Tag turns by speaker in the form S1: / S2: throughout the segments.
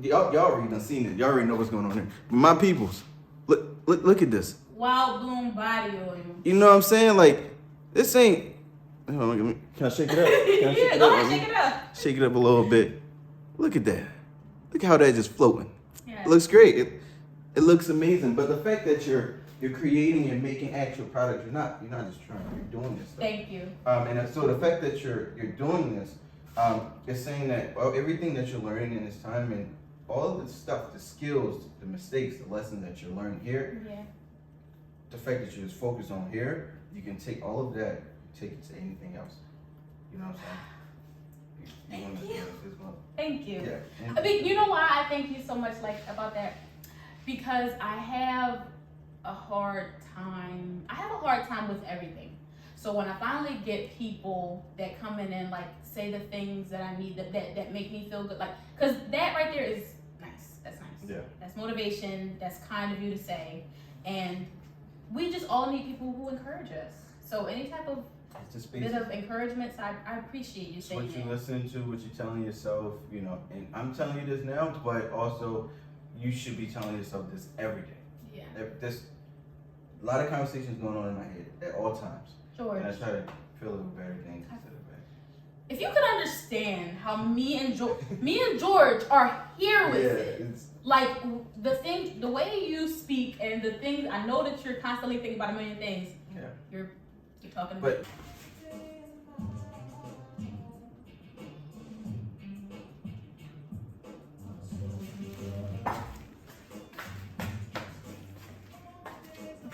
S1: y'all already done seen it. Y'all already know what's going on here. But my peoples, look at this.
S2: Wild Bloom body oil.
S1: You know what I'm saying? Like, this ain't. Hold on, can I shake it up?
S2: Yeah, go ahead, shake it up.
S1: Shake it up a little bit. Look at that. Look how that just floating.
S2: Yeah.
S1: It looks great. It looks amazing. But the fact that you're creating and making actual products, you're not just trying. You're doing this stuff.
S2: Thank you.
S1: And so the fact that you're doing this, is saying that everything that you're learning in this time and all of the stuff, the skills, the mistakes, the lessons that you're learning here,
S2: Yeah.
S1: the fact that you just focus on here, you can take all of that, take it to anything else. You know what I'm saying?
S2: Thank you.
S1: Well.
S2: Thank you.
S1: Yeah.
S2: I mean, you know why I thank you so much, like, about that? Because I have a hard time. I have a hard time with everything. So when I finally get people that come in and like say the things that I need that make me feel good, like, cause that right there is nice. That's nice.
S1: Yeah.
S2: That's motivation. That's kind of you to say, and we just all need people who encourage us. So any type of bit of encouragement, so I appreciate you saying
S1: what
S2: that.
S1: you listen to, what you're telling yourself, you know, and I'm telling you this now, but also you should be telling yourself this every day.
S2: Yeah.
S1: There's a lot of conversations going on in my head at all times.
S2: George.
S1: And I try to feel a better things instead of bad.
S2: If you could understand how me and George are here with it. Like the way you speak and the things, I know that you're constantly thinking about a million things.
S1: Yeah.
S2: You're talking about.
S1: But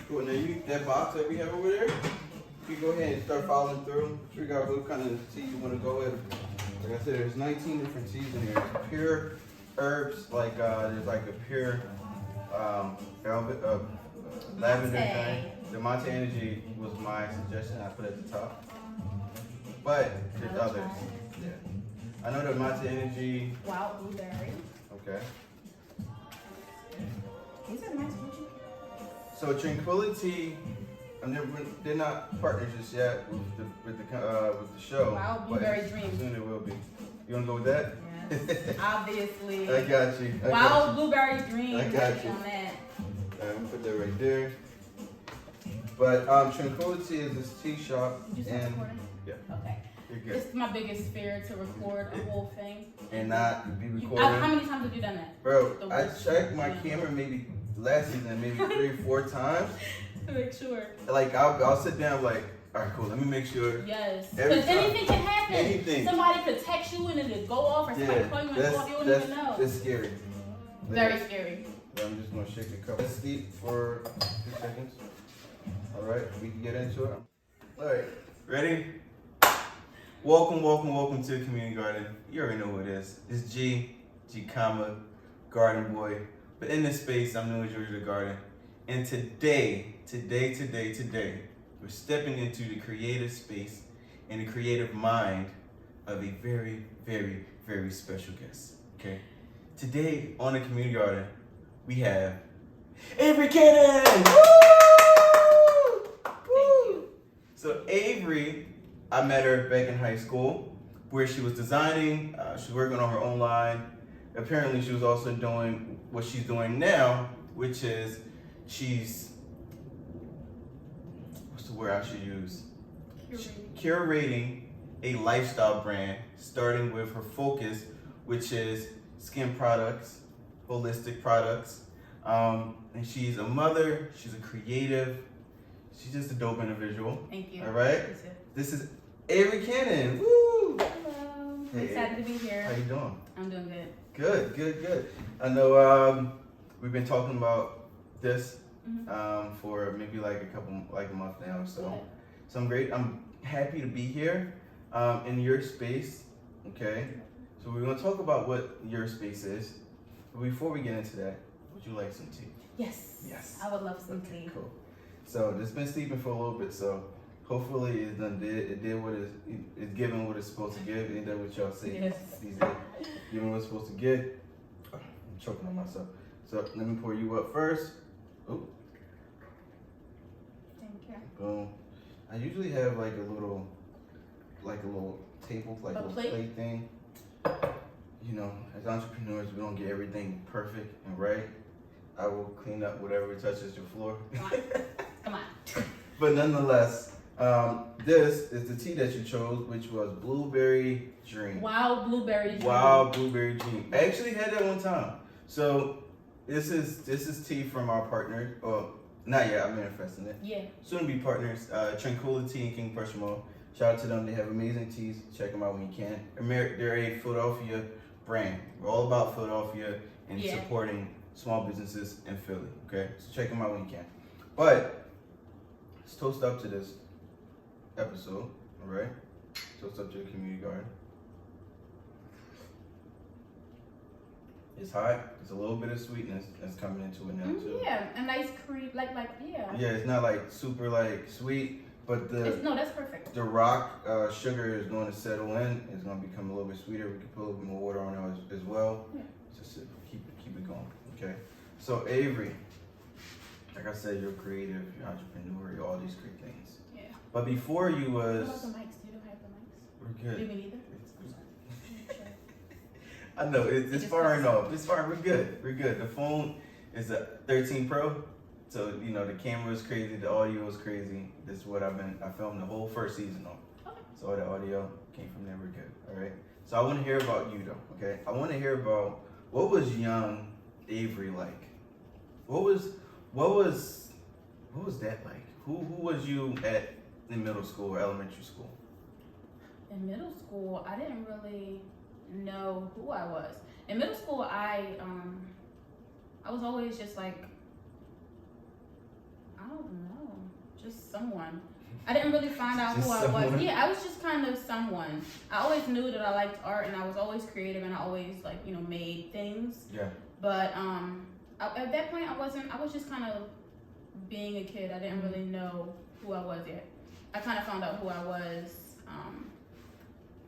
S1: cool. Now that box that we have over there, you go ahead and start following through. Figure out what kind of tea you want to go with. Like I said, there's 19 different teas in here. There's pure herbs, like there's like a pure velvet, lavender thing. The Monte Energy was my suggestion. I put it at the top. But there's others. Yeah. I know the Monte Energy.
S2: Wild blueberry.
S1: Okay.
S2: These are nice.
S1: So Tranquility, they're not partners just yet with the show.
S2: Wild Blueberry Dream.
S1: Soon it will be. You wanna go with that?
S2: Yes, obviously.
S1: I got you.
S2: Wild Blueberry Dream.
S1: I got you.
S2: On that.
S1: I'm gonna put that right there. But Tranquility is this tea shop,
S2: Did you start
S1: and
S2: recording?
S1: yeah,
S2: Okay.
S1: you're good.
S2: It's my biggest fear to record a whole thing.
S1: And not be
S2: How
S1: recording.
S2: many times have you done that?
S1: Bro,
S2: The
S1: I
S2: worst
S1: checked my
S2: thing.
S1: camera maybe last season, maybe 3 or 4 times.
S2: To make sure.
S1: Like I'll sit down like, all right, cool. Let me make sure.
S2: Yes.
S1: Every
S2: Because
S1: time.
S2: anything can happen.
S1: Anything.
S2: Somebody could text you and it go off, or somebody call you and go off. You don't even know.
S1: That's scary.
S2: Very scary.
S1: I'm just gonna shake a cup. Let's sleep for 2 seconds. All right, we can get into it. All right, ready? Welcome to the Community Garden. You already know who it is. It's G, Garden Boy. But in this space, I'm known as George the Garden. And today, we're stepping into the creative space and the creative mind of a very, very, very special guest. Okay. Today on the Community Garden, we have Avery Cannon. Woo! Woo! So Avery, I met her back in high school, where she was designing. She was working on her own line. Apparently, she was also doing what she's doing now, which is what's the word I should use? Curating a lifestyle brand, starting with her focus, which is skin products, holistic products. And she's a mother, she's a creative, she's just a dope individual.
S2: Thank you.
S1: All right? This is Avery Cannon. Woo!
S2: Hello. I'm excited to be here.
S1: How you doing?
S2: I'm doing good.
S1: Good. I know we've been talking about this for maybe like a month now or so. So I'm happy to be here in your space. Okay. So we're gonna talk about what your space is. But before we get into that, would you like some tea?
S2: Yes. I would love some tea.
S1: Cool. So it's been sleeping for a little bit, so hopefully it did what it's giving what it's supposed to give. Ain't that what y'all say?
S2: Yes.
S1: These days, giving what it's supposed to get. I'm choking on myself. So let me pour you up first. Oh.
S2: Thank you.
S1: Boom. I usually have like a little table, like a little plate thing. you know, as entrepreneurs, we don't get everything perfect and right. I will clean up whatever touches your floor.
S2: Come on.
S1: But nonetheless, this is the tea that you chose, which was Blueberry Dream.
S2: Wild Blueberry Dream.
S1: Wild Blueberry Dream. I actually had that one time. So this is tea from our partner. Well, not yet. I'm manifesting it.
S2: Yeah.
S1: Soon to be partners. Tranquility and King Pressure Mode. Shout out to them. They have amazing teas. Check them out when you can. They're a Philadelphia brand. We're all about Philadelphia and supporting small businesses in Philly. Okay, so check them out when you can. But let's toast up to this episode. All right. Toast up to the community garden. It's hot. There's a little bit of sweetness that's coming into it now too.
S2: Yeah, a nice cream, like yeah.
S1: Yeah, it's not like super like sweet, but
S2: that's perfect.
S1: The rock sugar is going to settle in. It's going to become a little bit sweeter. We can put a little bit more water on it as well. Yeah. Just keep it going. Okay. So Avery, like I said, you're creative, you're entrepreneur, you're all these great things.
S2: Yeah.
S1: But before you was.
S2: What about the mics? Do you have the mics?
S1: We're good.
S2: Do we need them? I'm sorry.
S1: I know it's firing off. It's firing. We're good. We're good. The phone is a 13 Pro, so you know the camera is crazy, the audio is crazy. This is what I filmed the whole first season on. Okay. So all the audio came from there. We're good. All right. So I want to hear about you though. Okay. I want to hear about what was young Avery like. What was that like? Who was you in middle school or elementary school?
S2: In middle school, I didn't really know who I was. In middle school, I was always just like, I don't know, just someone. I didn't really find out who I was. Yeah, I was just kind of someone. I always knew that I liked art and I was always creative and I always made things.
S1: Yeah.
S2: But at that point, I was just kind of being a kid. I didn't really know who I was yet. I kind of found out who I was.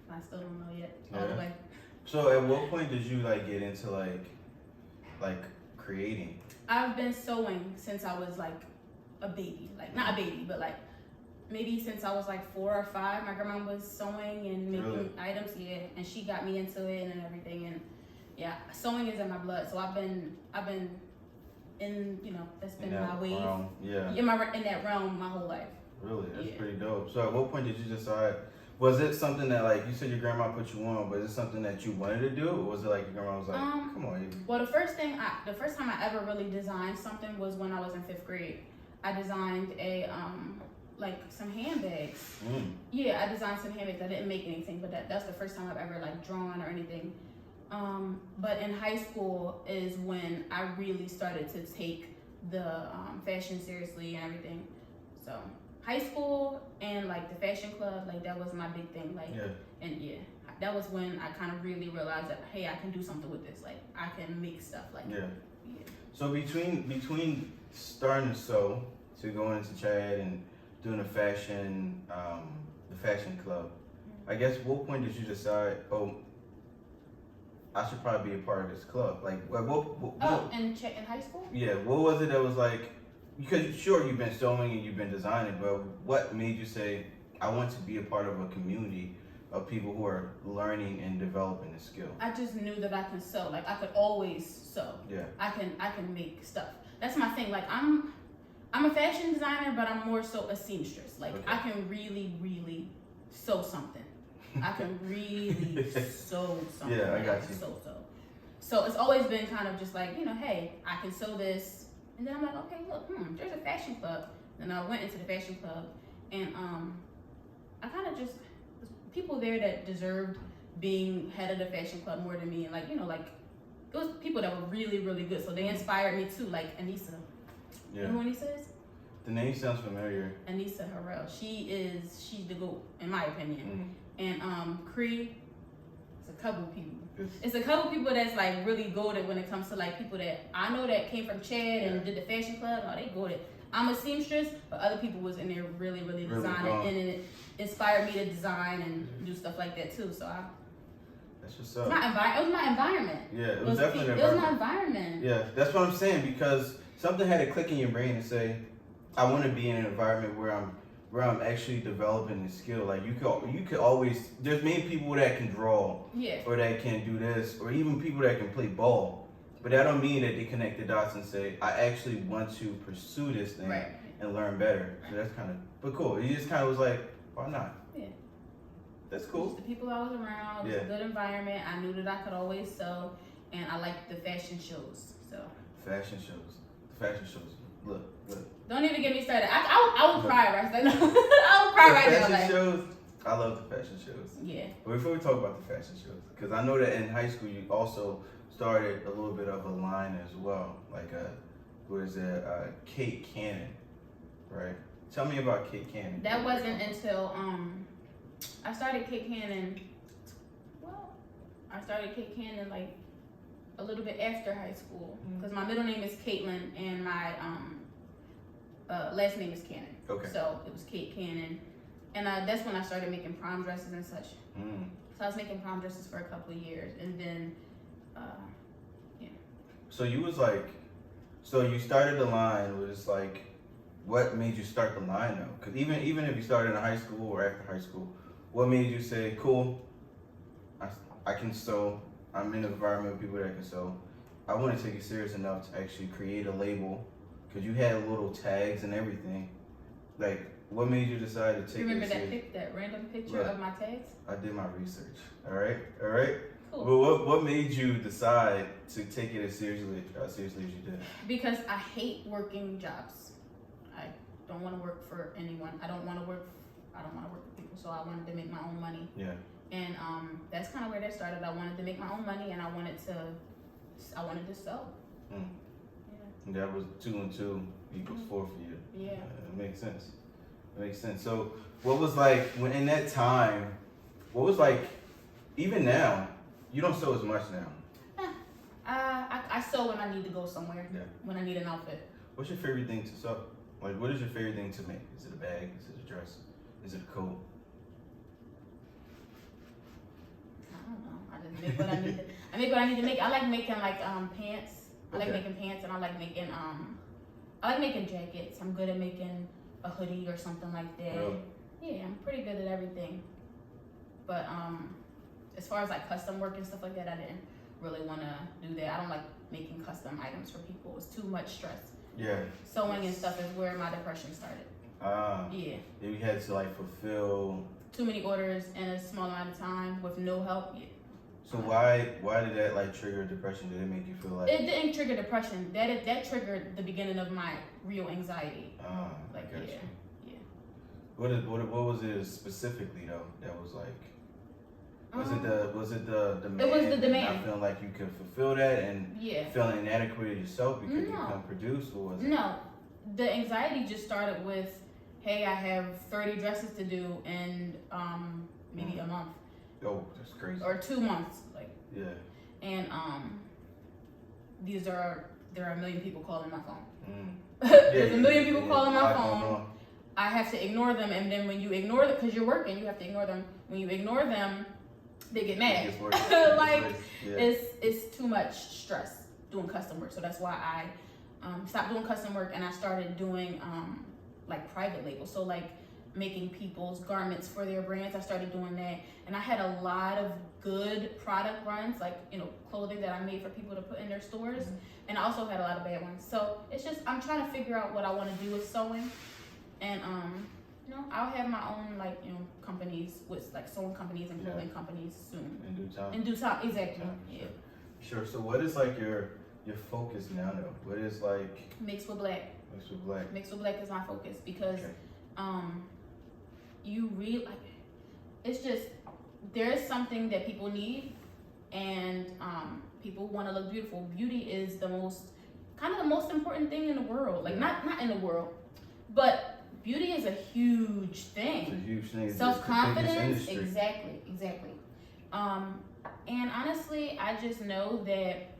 S2: I still don't know yet all the way.
S1: So at what point did you get into like creating?
S2: I've been sewing since I was like a baby. Like not a baby, but like maybe since I was like 4 or 5. My grandma was sewing and making items, and she got me into it and everything. And yeah, sewing is in my blood. So I've been in, that's been my wave. In that realm my whole life.
S1: Really? That's pretty dope. So at what point did you decide? Was it something that you said your grandma put you on, but is it something that you wanted to do, or was it like your grandma was like, come on, Avery?
S2: Well, the first time I ever really designed something was when I was in 5th grade. I designed some handbags. Yeah, I designed some handbags. I didn't make anything, but that's the first time I've ever drawn or anything. But in high school is when I really started to take the fashion seriously and everything. So high school and the fashion club, that was my big thing. That was when I kind of really realized that, hey, I can do something with this. I can make stuff
S1: So between starting to sew to going into Chad and doing the fashion club, I guess what point did you decide, I should probably be a part of this club?
S2: In high school?
S1: Yeah, what was it that was because sure you've been sewing and you've been designing, but what made you say, I want to be a part of a community of people who are learning and developing the skill?
S2: I just knew that I can sew. I could always sew.
S1: Yeah. I
S2: can make stuff. That's my thing. I'm a fashion designer, but I'm more so a seamstress. I can really, really sew something. I can really sew something.
S1: Yeah, I got you.
S2: So it's always been kind of just hey, I can sew this. And then I'm like, okay, look, there's a fashion club. And I went into the fashion club, and I kind of just, people there that deserved being head of the fashion club more than me. And it was people that were really, really good. So they inspired me too, like Anissa.
S1: Yeah.
S2: You know who Anissa is?
S1: The name sounds familiar.
S2: Anissa Harrell. She's the GOAT, in my opinion. And Cree, it's a couple of people. It's a couple people that's really goated when it comes to people that I know that came from Chad and did the fashion club. Oh, they goated. I'm a seamstress, but other people was in there really, really designing, and it inspired me to design and do stuff like that too. So
S1: that's what's up.
S2: It was my environment.
S1: Yeah, it was definitely an environment.
S2: It was my environment.
S1: Yeah, that's what I'm saying, because something had to click in your brain and say, I want to be in an environment where where I'm actually developing the skill. Like you could always, there's many people that can draw,
S2: Yeah.
S1: or that can do this, or even people that can play ball. But that don't mean that they connect the dots and say, I actually want to pursue this thing
S2: Right.
S1: and learn better. So that's kind of, but cool. He just kind of was like, why not?
S2: Yeah.
S1: That's cool.
S2: Just the people I was around, it was a good environment. I knew that I could always sew, and I liked the fashion shows. So.
S1: Fashion shows. The fashion shows. Look.
S2: Don't even get me started. I would cry right now. I would cry right now.
S1: Fashion shows. I love the fashion shows.
S2: Yeah.
S1: But before we talk about the fashion shows, because I know that in high school you also started a little bit of a line as well, like Kate Cannon, right? Tell me about Kate Cannon.
S2: That wasn't until I started Kate Cannon. Well, I started Kate Cannon like a little bit after high school, because my middle name is Caitlin and my last name is Cannon. Okay. So it was Kate Cannon, and that's when I started making prom dresses and such. So I was making prom dresses for a couple of years, and then, yeah.
S1: So you was like, so you started the line. Was like, what made you start the line though? Because even if you started in high school or after high school, what made you say, cool, I can sew. I'm in an environment with people that can sew. I want to take it serious enough to actually create a label, because you had little tags and everything. Like, what made you decide to take it serious?
S2: Remember that random picture of my tags?
S1: I did my research. All right.
S2: Cool.
S1: But what made you decide to take it as seriously as you did?
S2: Because I hate working jobs. I don't want to work for anyone. I don't want to work for people. So I wanted to make my own money.
S1: Yeah.
S2: And that's kind of where that started. I wanted to make my own money, and I wanted to sew.
S1: Yeah. And that was 2 and 2 equals 4 for you.
S2: Yeah.
S1: It makes sense. So what was like when in that time? What was like, even now? You don't sew as much now.
S2: I sew when I need to go somewhere.
S1: Yeah.
S2: When I need an outfit.
S1: What's your favorite thing to sew? Like, what is your favorite thing to make? Is it a bag? Is it a dress? Is it a coat?
S2: I don't know. I just make what I need to. I make what I need to make. I like making like pants. I like making pants, and I like making jackets. I'm good at making a hoodie or something like that.
S1: Really?
S2: Yeah, I'm pretty good at everything. But as far as like custom work and stuff like that, I didn't really want to do that. I don't like making custom items for people. It's too much stress.
S1: Yeah.
S2: Sewing and stuff is where my depression started. Yeah.
S1: You had to like fulfill
S2: too many orders in a small amount of time with no help. Yeah.
S1: So why did that like trigger depression? Did it make you feel like
S2: it didn't trigger depression? That triggered the beginning of my real anxiety. Like yeah.
S1: What was it specifically though? That was like. Was it the demand?
S2: It was the demand.
S1: Not feeling like you could fulfill that and feeling inadequate of yourself because you couldn't produce, or was it?
S2: No, the anxiety just started with, hey, I have 30 dresses to do in maybe a month.
S1: Oh, that's crazy.
S2: Or 2 months, like.
S1: Yeah.
S2: And there are a million people calling my phone. There's a million people calling my phone. I have to ignore them, and then when you ignore them, because you're working, you have to ignore them. When you ignore them, they get mad. Like it's too much stress doing custom work. So that's why I stopped doing custom work, and I started doing like private labels. So like making people's garments for their brands. I started doing that, and I had a lot of good product runs, like clothing that I made for people to put in their stores, and I also had a lot of bad ones. So it's just I'm trying to figure out what I want to do with sewing, and I'll have my own companies with like sewing companies and clothing companies soon. In due time, exactly. Yeah.
S1: Sure. So what is like your focus now though? What is like
S2: MixedWithBlack? MixedWithBlack is my focus because you really like it's just there's something that people need, and people want to look beautiful. Beauty is the most important thing in the world. Like not in the world, but beauty is a huge thing.
S1: It's a huge thing.
S2: Self-confidence, exactly. And honestly, I just know that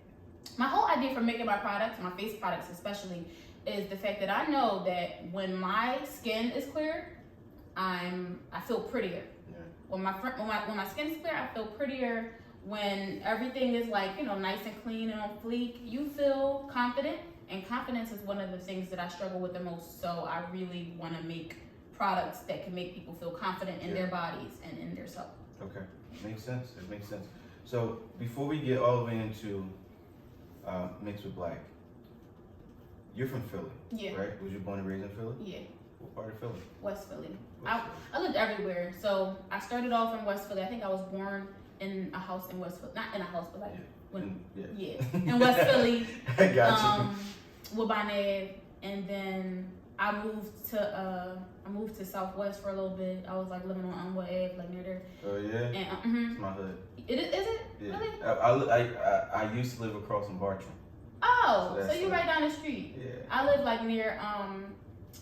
S2: my whole idea for making my products, my face products especially, is the fact that I know that when my skin is clear, I feel prettier. Yeah. When my skin is clear, I feel prettier. When everything is like nice and clean and on fleek, you feel confident. And confidence is one of the things that I struggle with the most. So I really want to make products that can make people feel confident in their bodies and in their self.
S1: Okay, makes sense. It makes sense. So before we get all the way into Mixed with Black, you're from Philly, right? Was you born and raised in Philly?
S2: Yeah.
S1: What part of Philly?
S2: West Philly. I lived everywhere. So I started off in West Philly. I think I was born in a house in West Philly. Not in a house, but in West Philly.
S1: I got you.
S2: Woodbine Ave, and then I moved to Southwest for a little bit. I was like living on Unwood Ave, like near there.
S1: Oh yeah.
S2: And
S1: It's my hood.
S2: Is it?
S1: Yeah.
S2: Really?
S1: I used to live across from Bartram.
S2: Oh, so you're right down the street.
S1: Yeah.
S2: I live like near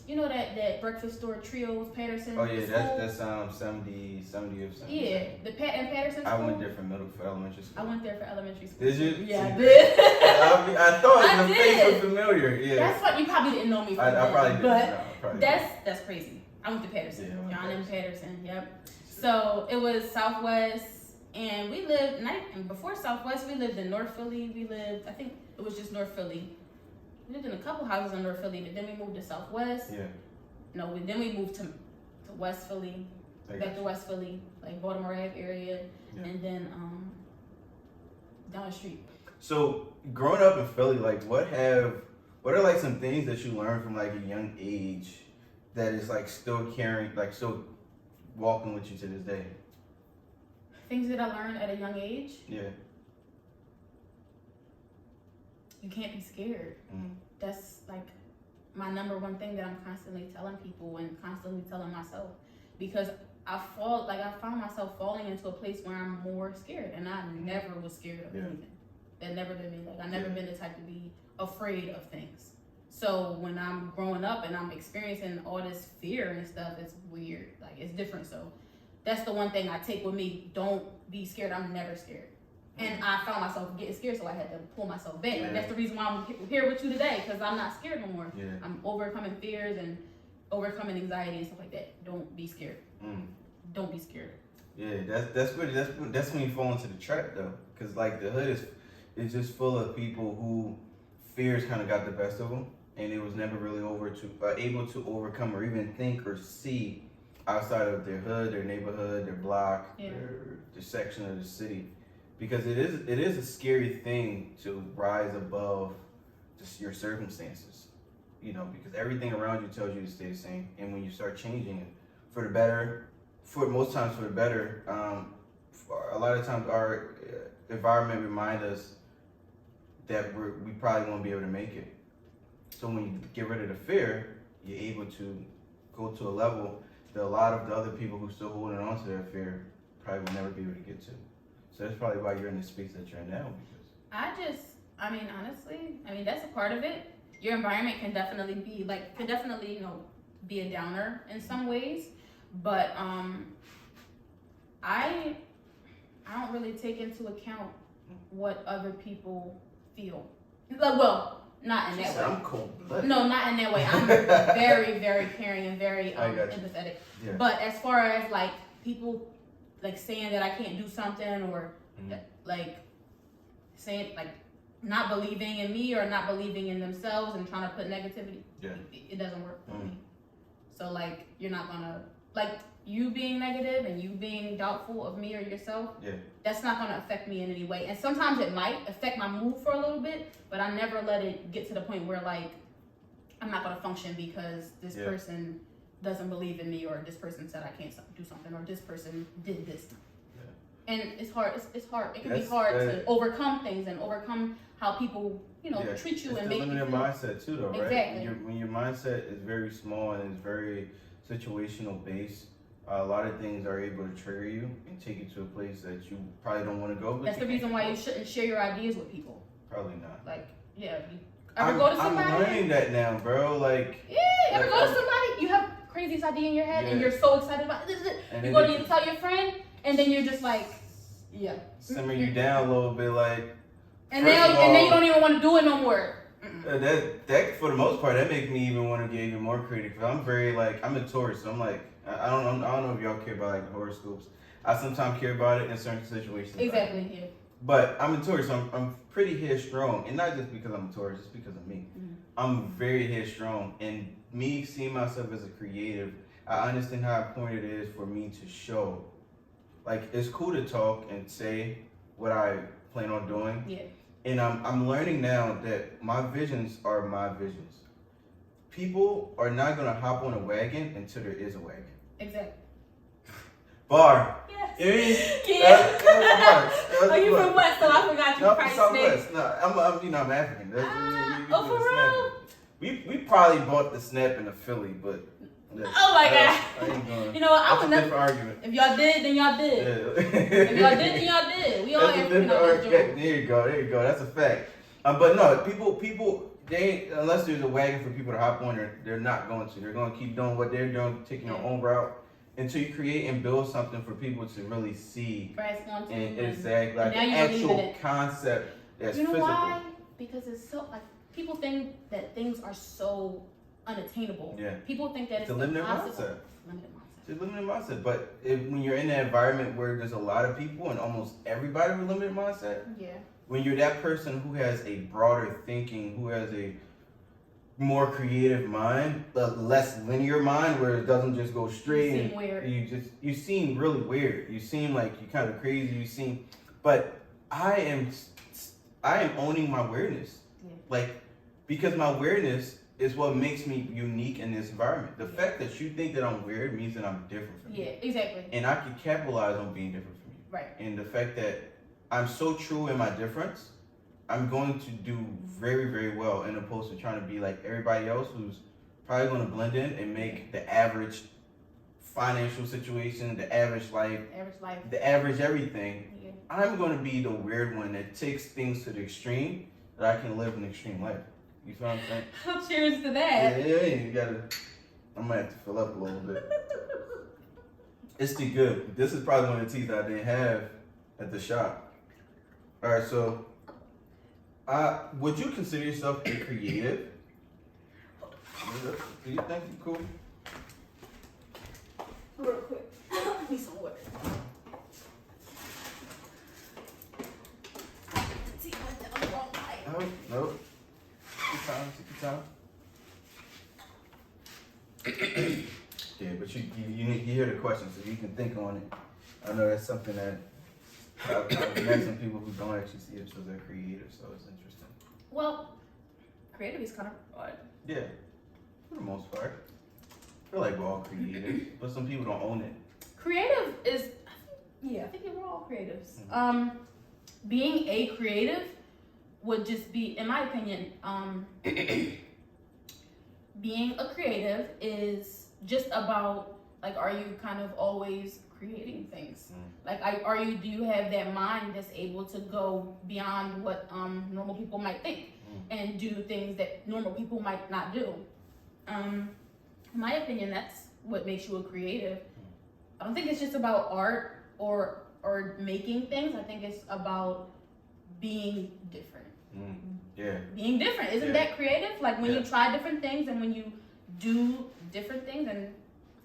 S2: you know that breakfast store Trios Patterson.
S1: Oh yeah, that's 70 or something.
S2: Yeah, in Patterson.
S1: I went there for elementary school.
S2: I went there for elementary school.
S1: Did you?
S2: Yeah, I did.
S1: I thought
S2: I
S1: the
S2: did.
S1: face was familiar. Yeah.
S2: That's what you probably didn't know me from.
S1: I probably didn't.
S2: But that's crazy. I went to Patterson.
S1: Yeah,
S2: John M. Patterson. Yep. So it was Southwest, and we lived. And before Southwest, we lived in North Philly. I think it was just North Philly. We lived in a couple houses in North Philly, but then we moved to Southwest.
S1: Yeah.
S2: No, then we moved to West Philly, back to West Philly, like Baltimore Ave area, and then down the street.
S1: So growing up in Philly, like what are like some things that you learned from like a young age that is like still carrying, like still walking with you to this day?
S2: Things that I learned at a young age?
S1: Yeah.
S2: You can't be scared. That's like my number one thing that I'm constantly telling people and constantly telling myself, because I found myself falling into a place where I'm more scared, and I never was scared of anything. That never been me. Like I never been the type to be afraid of things. So when I'm growing up and I'm experiencing all this fear and stuff, it's weird. Like it's different. So that's the one thing I take with me. Don't be scared. I'm never scared. And I found myself getting scared, so I had to pull myself back. Like that's the reason why I'm here with you today, because I'm not scared no more.
S1: Yeah.
S2: I'm overcoming fears and overcoming anxiety and stuff like that. Don't be scared. Don't be scared.
S1: Yeah, that's good. That's when you fall into the trap though, because like the hood is just full of people who fears kind of got the best of them, and it was never really able to overcome or even think or see outside of their hood, their neighborhood, their block, their section of the city. Because it is a scary thing to rise above just your circumstances, you know, because everything around you tells you to stay the same. And when you start changing it for the better, most times for the better, a lot of times our environment reminds us that we probably won't be able to make it. So when you get rid of the fear, you're able to go to a level that a lot of the other people who still holding on to their fear probably will never be able to get to. So that's probably why you're in the space that you're in now. Because
S2: honestly, that's a part of it. Your environment can definitely be be a downer in some ways, but I don't really take into account what other people feel. Well, not in that way.
S1: I'm cold-blooded.
S2: No, not in that way. I'm very, very caring and very empathetic.
S1: Yeah.
S2: But as far as like people like saying that I can't do something, or like saying like not believing in me or not believing in themselves and trying to put negativity, it doesn't work for me. So like you're not gonna, like you being negative and you being doubtful of me or yourself, that's not gonna affect me in any way. And sometimes it might affect my mood for a little bit, but I never let it get to the point where like I'm not gonna function because this person doesn't believe in me, or this person said I can't do something, or this person did this. And it's hard. It's hard. It can be hard to overcome things and overcome how people, treat you and make you feel.
S1: It's mindset too, though, right?
S2: Exactly.
S1: When your mindset is very small and it's very situational based, a lot of things are able to trigger you and take you to a place that you probably don't want to go. But
S2: that's the reason why you shouldn't share your ideas with people.
S1: Probably not.
S2: Like, you ever go to somebody?
S1: I'm learning that now, bro. Like,
S2: ever go to somebody, you have craziest idea in your head and you're so excited about it. You go to tell your friend, and then you're just like,
S1: simmer you down a little bit, like.
S2: And then you don't even want to do it no more.
S1: That for the most part, that makes me even want to get even more creative. Cause I'm very I'm a Taurus, so I'm like, I don't know if y'all care about like horoscopes. I sometimes care about it in certain situations.
S2: Exactly. Yeah.
S1: But I'm a Taurus, so I'm pretty headstrong, and not just because I'm a Taurus, just because of me. I'm very headstrong, and me seeing myself as a creative, I understand how important it is for me to show. Like, it's cool to talk and say what I plan on doing.
S2: Yeah.
S1: And I'm learning now that my visions are my visions. People are not gonna hop on a wagon until there is a wagon.
S2: Exactly.
S1: Bar.
S2: Yes.
S1: Yeah.
S2: Oh, you from West, so I forgot you
S1: No,
S2: probably
S1: Southwest. No, I'm African.
S2: Oh, for real?
S1: We probably bought the snap in the Philly, but.
S2: Oh my God.
S1: I ain't going.
S2: You know what? I
S1: That's
S2: would
S1: a
S2: never.
S1: different argument.
S2: If y'all did, then y'all did.
S1: Yeah.
S2: If y'all did, then y'all did. We all
S1: That's a
S2: African
S1: different
S2: on this
S1: argument.
S2: joint.
S1: There you go. That's a fact. But no, people, they ain't, unless there's a wagon for people to hop on, they're not going to. They're going to keep doing what they're doing, taking their own route, until you create and build something for people to really see.
S2: Grasp onto.
S1: And exactly, like
S2: now
S1: the
S2: you believe in
S1: actual
S2: it.
S1: concept that's
S2: You know
S1: physical.
S2: why? Because it's so like people think that things are so unattainable.
S1: Yeah.
S2: People think that
S1: It's
S2: it's
S1: a limited
S2: impossible.
S1: mindset.
S2: Limited mindset.
S1: It's a limited mindset. But when you're in that environment where there's a lot of people and almost everybody with limited mindset,
S2: Yeah.
S1: when you're that person who has a broader thinking, who has a more creative mind, a less linear mind where it doesn't just go straight.
S2: You seem weird.
S1: You seem really weird. You seem like you're kind of crazy. But I am owning my weirdness.
S2: Yeah.
S1: Like, because my weirdness is what makes me unique in this environment. The fact that you think that I'm weird means that I'm different from you.
S2: Yeah, exactly.
S1: And I can capitalize on being different from you.
S2: Right.
S1: And the fact that I'm so true in my difference, I'm going to do very, very well, in opposed to trying to be like everybody else who's probably going to blend in and make the average financial situation, the average life, the average everything.
S2: Yeah.
S1: I'm going to be the weird one that takes things to the extreme, that I can live an extreme life. You feel what I'm saying?
S2: Cheers to that.
S1: Yeah, you gotta. I might have to fill up a little bit. It's too good. This is probably one of the teeth I didn't have at the shop. All right, so, would you consider yourself a creative? Do you think you're cool?
S2: Real quick. I need some water. Teeth went down the wrong way.
S1: No. Take your time. Yeah, but you hear the question, so you can think on it. I know that's something that I've met some people who don't actually see themselves as creative, so it's interesting.
S2: Well, creative is kind of broad.
S1: Yeah, for the most part. I feel like we're all creative, but some people don't own it.
S2: Creative is, I think we're all creatives. Mm-hmm. Being a creative would just be, in my opinion, being a creative is just about, like, are you kind of always creating things? Like, do you have that mind that's able to go beyond what normal people might think and do things that normal people might not do? In my opinion, that's what makes you a creative. I don't think it's just about art or making things. I think it's about being different.
S1: Yeah.
S2: Being different. Isn't that creative? Like when you try different things and when you do different things and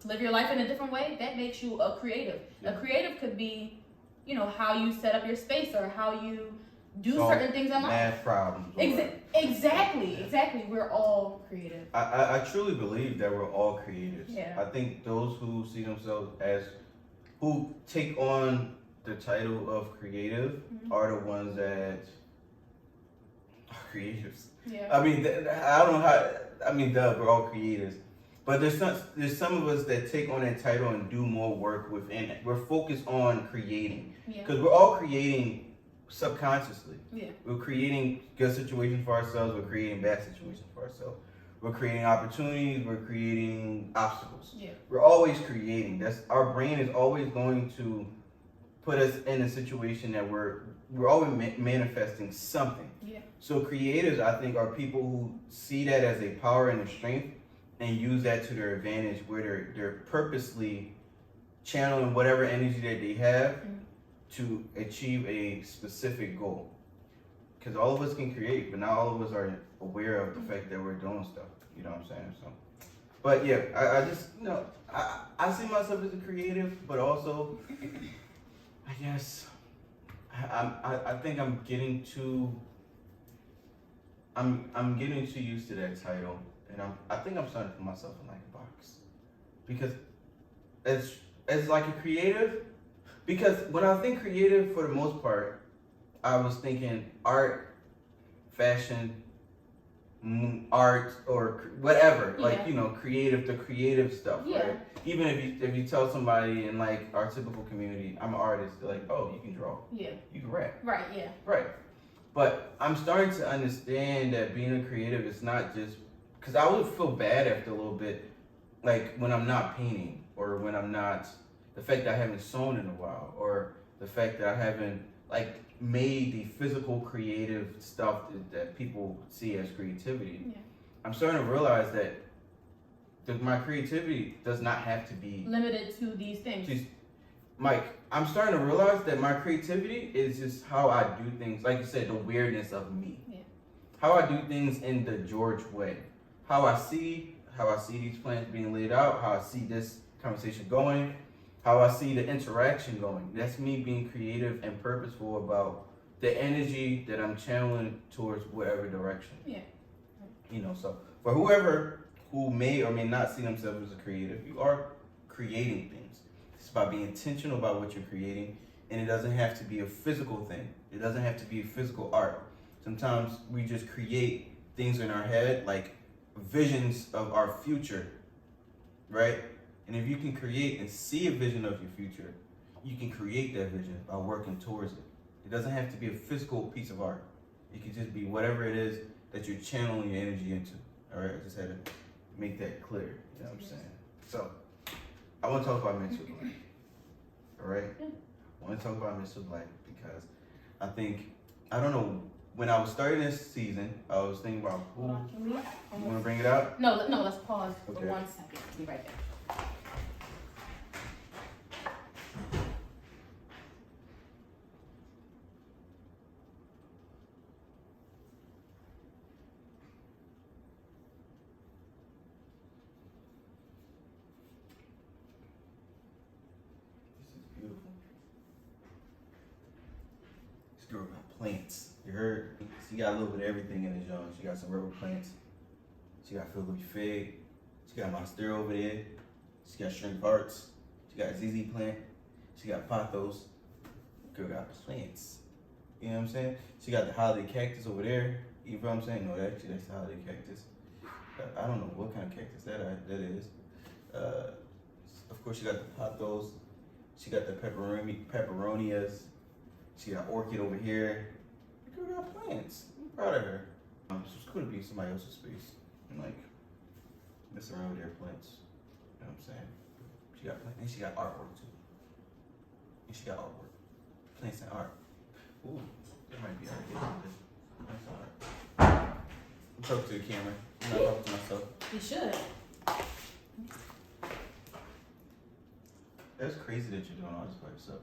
S2: live your life in a different way, that makes you a creative. Yeah. A creative could be, how you set up your space or how you do certain things in life.
S1: Math problems.
S2: Exactly. We're all creative.
S1: I truly believe that we're all creatives.
S2: Yeah.
S1: I think those who see themselves who take on the title of creative are the ones that are creatives.
S2: Yeah.
S1: I mean, I don't know how, we're all creatives. But there's some of us that take on that title and do more work within it. We're focused on creating. Because we're all creating subconsciously. Yeah. We're creating good situations for ourselves. We're creating bad situations for ourselves. We're creating opportunities. We're creating obstacles. Yeah. We're always creating. Our brain is always going to put us in a situation that we're always manifesting something. Yeah. So creatives, I think, are people who see that as a power and a strength and use that to their advantage, where they're purposely channeling whatever energy that they have to achieve a specific goal. Because all of us can create, but not all of us are aware of the fact that we're doing stuff. You know what I'm saying? So, but yeah, I just, I see myself as a creative, but also, I guess, I think I'm getting too used to that title, and I think I'm starting to put myself in like a box, because as like a creative, because when I think creative, for the most part, I was thinking art, fashion, art, or whatever, like creative, the creative stuff, right? Even if you tell somebody in like our typical community, I'm an artist, they're like, oh, you can draw, you can rap, right. But I'm starting to understand that being a creative is not just, because I would feel bad after a little bit, like when I'm not painting, or when I'm not, the fact that I haven't sewn in a while, or the fact that I haven't like made the physical creative stuff that people see as creativity. I'm starting to realize that my creativity does not have to be
S2: limited to these things.
S1: Mike, I'm starting to realize that my creativity is just how I do things. Like you said, the weirdness of me. How I do things in the George way. How I see these plans being laid out. How I see this conversation going. How I see the interaction going. That's me being creative and purposeful about the energy that I'm channeling towards whatever direction. So for whoever who may or may not see themselves as a creative, you are creating things. It's about being intentional about what you're creating, and it doesn't have to be a physical thing. It doesn't have to be a physical art. Sometimes we just create things in our head, like visions of our future, right? And if you can create and see a vision of your future, you can create that vision by working towards it. It doesn't have to be a physical piece of art. It can just be whatever it is that you're channeling your energy into. All right, I just had to make that clear. You know what I'm saying? So, I want to talk about MixedWithBlack. All right? I want to talk about MixedWithBlack because I think, I don't know, when I was starting this season, I was thinking about who. You want to bring it out?
S2: No, let's pause for 1 second. Be right there.
S1: Girl got plants. You heard? She got a little bit of everything in the jar. She got some rubber plants. She got Philly fig. She got monstera over there. She got shrimp hearts. She got ZZ plant. She got pothos. Girl got plants. You know what I'm saying? She got the holiday cactus over there. You know what I'm saying? No, actually that's the holiday cactus. I don't know what kind of cactus that is. Of course, she got the pothos. She got the pepperonias. She got orchid over here. The girl got plants. I'm proud of her. She's cool to be in somebody else's space and like mess around with their plants. You know what I'm saying? She got plants and she got artwork too. And she got artwork. Plants and art. Ooh, there might be art here. That's art. I'm talking to the camera. I'm not talking to myself.
S2: You should.
S1: That's crazy that you're doing all this by yourself.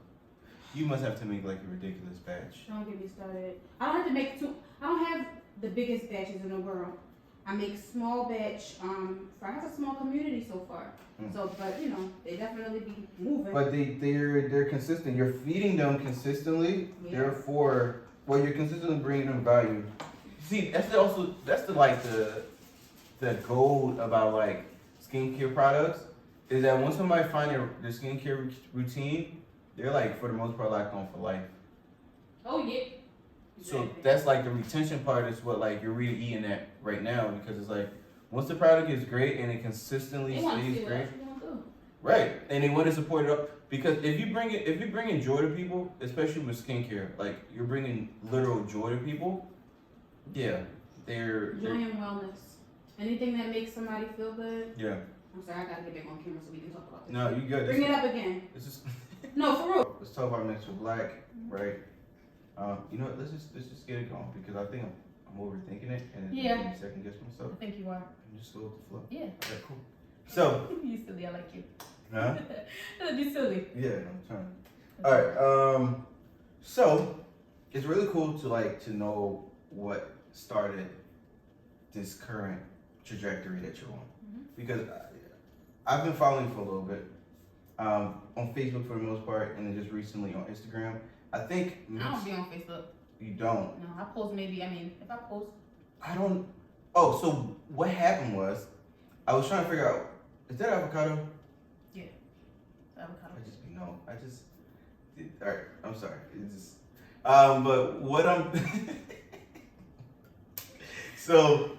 S1: You must have to make like a ridiculous batch.
S2: Don't get me started. I don't have to make I don't have the biggest batches in the world. I make small batch. I have a small community so far. So, but they definitely be moving.
S1: But they're consistent. You're feeding them consistently. Therefore, you're consistently bringing them value. See, that's the gold about like skincare products is that once somebody find their skincare routine, they're like for the most part locked on for life.
S2: Oh yeah.
S1: So that's like the retention part is what like you're really eating at right now because it's like once the product is great and it consistently stays great. Right, and they want to support it up because if you bring joy to people, especially with skincare, like you're bringing literal joy to people. Yeah, they're
S2: joy and wellness. Anything that makes somebody feel good.
S1: Yeah.
S2: I'm sorry, I gotta get back on camera so we can talk about this.
S1: No, you good.
S2: Bring it up again.
S1: It's just
S2: no, for real.
S1: Let's talk about MixedWithBlack, right? You know what? Let's just get it going because I think I'm overthinking it and I'm second guess myself.
S2: I think you are.
S1: I'm just go with the flow.
S2: Yeah.
S1: Okay, cool. So
S2: you silly, I like you.
S1: Huh?
S2: You silly.
S1: Yeah, I'm trying. All right. So it's really cool to know what started this current trajectory that you're on because I've been following you for a little bit on Facebook for the most part, and then just recently on Instagram. I think
S2: I don't be on Facebook.
S1: You don't?
S2: No, I post if I post.
S1: I don't. Oh, so what happened was I was trying to figure out, is that avocado?
S2: Yeah. avocado.
S1: All right, I'm sorry. It's just, but what I'm, so,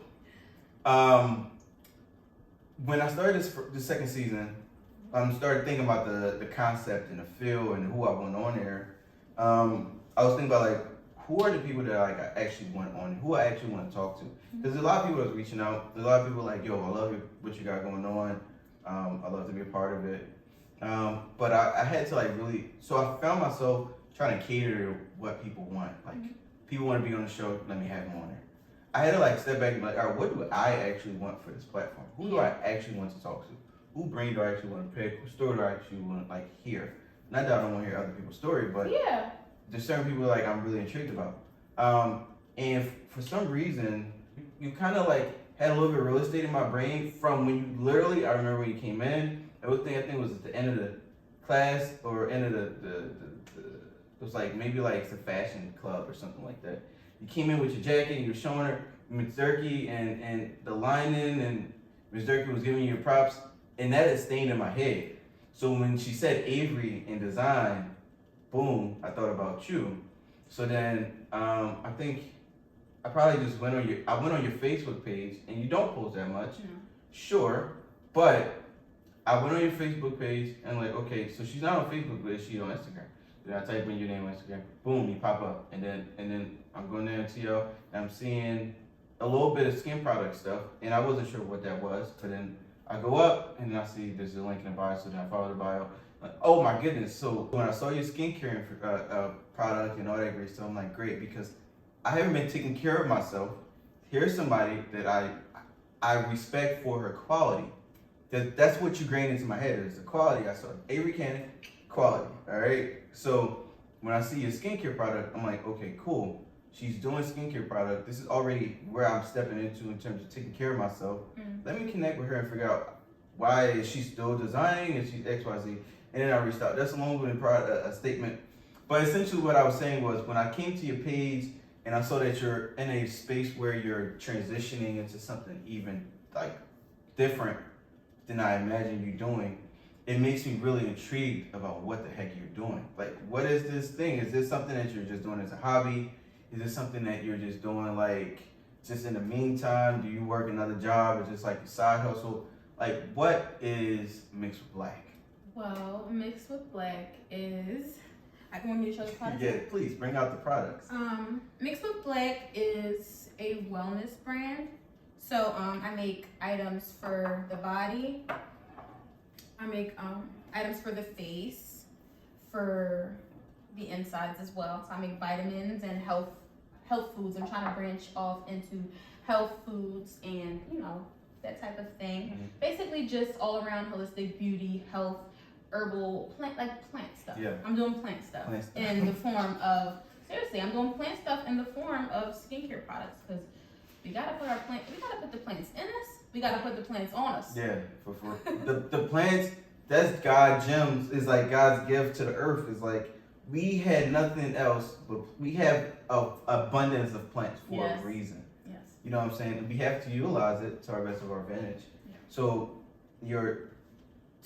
S1: when I started the second season, started thinking about the concept and the feel and who I want on there. I was thinking about like, who are the people that like I actually want on, who I actually want to talk to. Because there's a lot of people that's reaching out. There's a lot of people like, yo, I love what you got going on. I love to be a part of it. But I had to like really, so I found myself trying to cater to what people want. Like, people want to be on the show, let me have them on there. I had to like step back and be like, all right, what do I actually want for this platform? Who do I actually want to talk to? Who brand do I actually want to pick? What story do I actually want to like hear? Not that I don't want to hear other people's story, but there's certain people like I'm really intrigued about. And for some reason, you kind of like had a little bit of real estate in my brain from when you literally, I remember when you came in, everything I think was at the end of the class or end of it was like maybe like it's a fashion club or something like that. You came in with your jacket and you were showing her Ms. Durkee and the lining, and Ms. Durkee was giving you your props, and that is staying in my head. So when she said Avery in design, boom, I thought about you. So then I think I probably just went on your Facebook page, and you don't post that much, sure, but I went on your Facebook page and like, okay, so she's not on Facebook, but she's on Instagram. Then I type in your name on Instagram, boom, you pop up, and then I'm going there to you, and I'm seeing a little bit of skin product stuff, and I wasn't sure what that was, but then I go up and I see there's a link in the bio, so then I follow the bio. Like, oh my goodness! So when I saw your skincare product and all that great stuff, I'm like, great, because I haven't been taking care of myself. Here's somebody that I respect for her quality. That's what you grained into my head is the quality. I saw Avery Cannon, quality. All right. So when I see your skincare product, I'm like, okay, cool. She's doing skincare product. This is already where I'm stepping into in terms of taking care of myself. Let me connect with her and figure out why is she still designing and she's XYZ. And then I reached out. That's a long-winded a statement. But essentially what I was saying was when I came to your page and I saw that you're in a space where you're transitioning into something even like different than I imagined you doing, it makes me really intrigued about what the heck you're doing. Like, what is this thing? Is this something that you're just doing as a hobby? Is this something that you're just doing like just in the meantime? Do you work another job? Is this like a side hustle? Like, what is Mixed with Black?
S2: Well, Mixed with Black is, I can want me to show the products?
S1: Yeah, please bring out the products.
S2: Mixed with Black is a wellness brand. So I make items for the body. I make items for the face, for the insides as well. So I make vitamins and health foods. I'm trying to branch off into health foods and that type of thing. Basically, just all around holistic beauty, health, herbal, plant stuff. Yeah. I'm doing plant stuff in the form of I'm doing plant stuff in the form of skincare products because we gotta put the plants in us. We gotta put the plants on us.
S1: Yeah, for the plants. That's God's gems. Is like God's gift to the earth. Is like we had nothing else, but we have an abundance of plants for a reason.
S2: Yes.
S1: You know what I'm saying? We have to utilize it to our best of our advantage. Yeah. So you're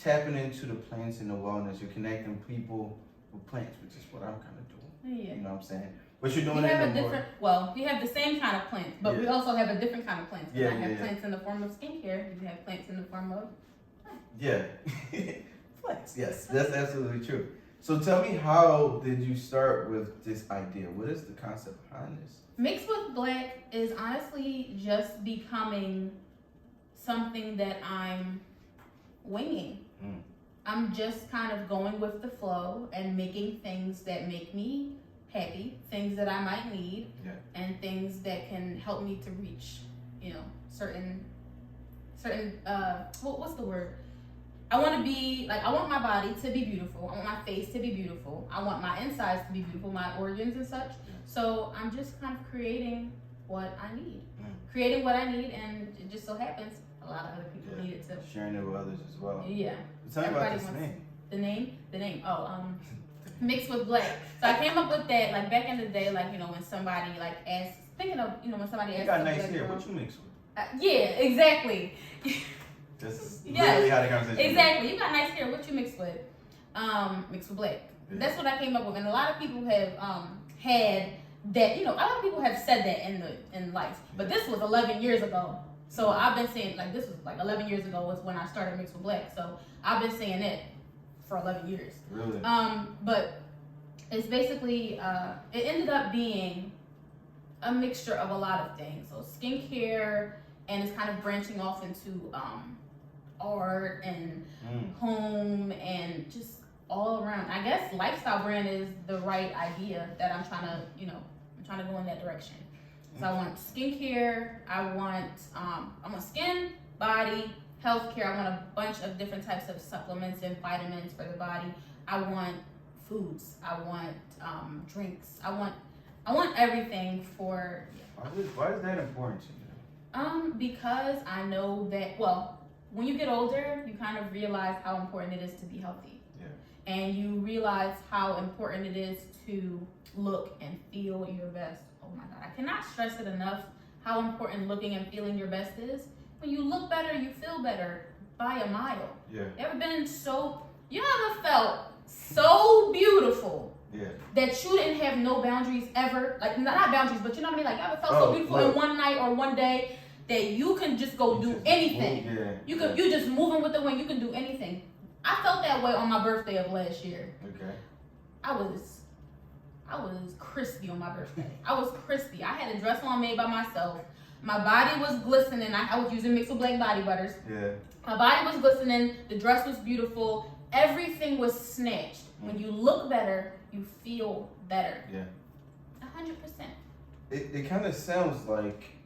S1: tapping into the plants and the wellness. You're connecting people with plants, which is what I'm kind of doing.
S2: Yeah.
S1: You know what I'm saying? But you're doing
S2: we have the same kind of plants, but we also have a different kind of plants. I have plants in the form of skincare. You have plants in the form of plants.
S1: Yeah. Plants, yes. That's absolutely true. So tell me, how did you start with this idea? What is the concept behind this?
S2: Mixed with Black is honestly just becoming something that I'm winging. I'm just kind of going with the flow and making things that make me happy, things that I might need, and things that can help me to reach, certain what's the word? I want my body to be beautiful. I want my face to be beautiful. I want my insides to be beautiful, my organs and such. So I'm just kind of creating what I need. Creating what I need, and it just so happens a lot of other people need it too.
S1: Sharing it with others as well.
S2: Yeah.
S1: Tell me about this name.
S2: The name. Oh, Mixed with Black. So I came up with that like back in the day, like when somebody like asks, thinking of when somebody asks.
S1: You got nice hair. What you mix with?
S2: Yeah, exactly.
S1: This is literally how the conversation.
S2: Exactly. You got nice hair. What you mix with? Mixed with Black. Yeah. That's what I came up with, and a lot of people have had that. You know, a lot of people have said that in life, but this was 11 years ago. So I've been saying, like, this was like 11 years ago was when I started Mixed with Black. So I've been saying it for 11 years.
S1: Really?
S2: But it's basically it ended up being a mixture of a lot of things. So skincare, and it's kind of branching off into art and home and just all around. I guess lifestyle brand is the right idea that I'm trying to go in that direction. So I want skincare, I want skin, body, healthcare. I want a bunch of different types of supplements and vitamins for the body. I want foods. I want drinks. I want everything for.
S1: Why is that important to you?
S2: Because I know that, well, when you get older, you kind of realize how important it is to be healthy. Yeah. And you realize how important it is to look and feel your best. Oh my God, I cannot stress it enough how important looking and feeling your best is. When you look better, you feel better by a mile. Yeah. You ever felt so beautiful that you didn't have no boundaries ever? Like, not boundaries, but you know what I mean? Like, you ever felt so beautiful in one night or one day that you can just go do anything. You just moving with the wind, you can do anything. I felt that way on my birthday of last year. Okay. I was crispy on my birthday. I was crispy. I had a dress on made by myself. My body was glistening. I was using Mixed with Black body butters. Yeah. My body was glistening. The dress was beautiful. Everything was snatched. When you look better, you feel better. Yeah. 100%.
S1: It kind of sounds like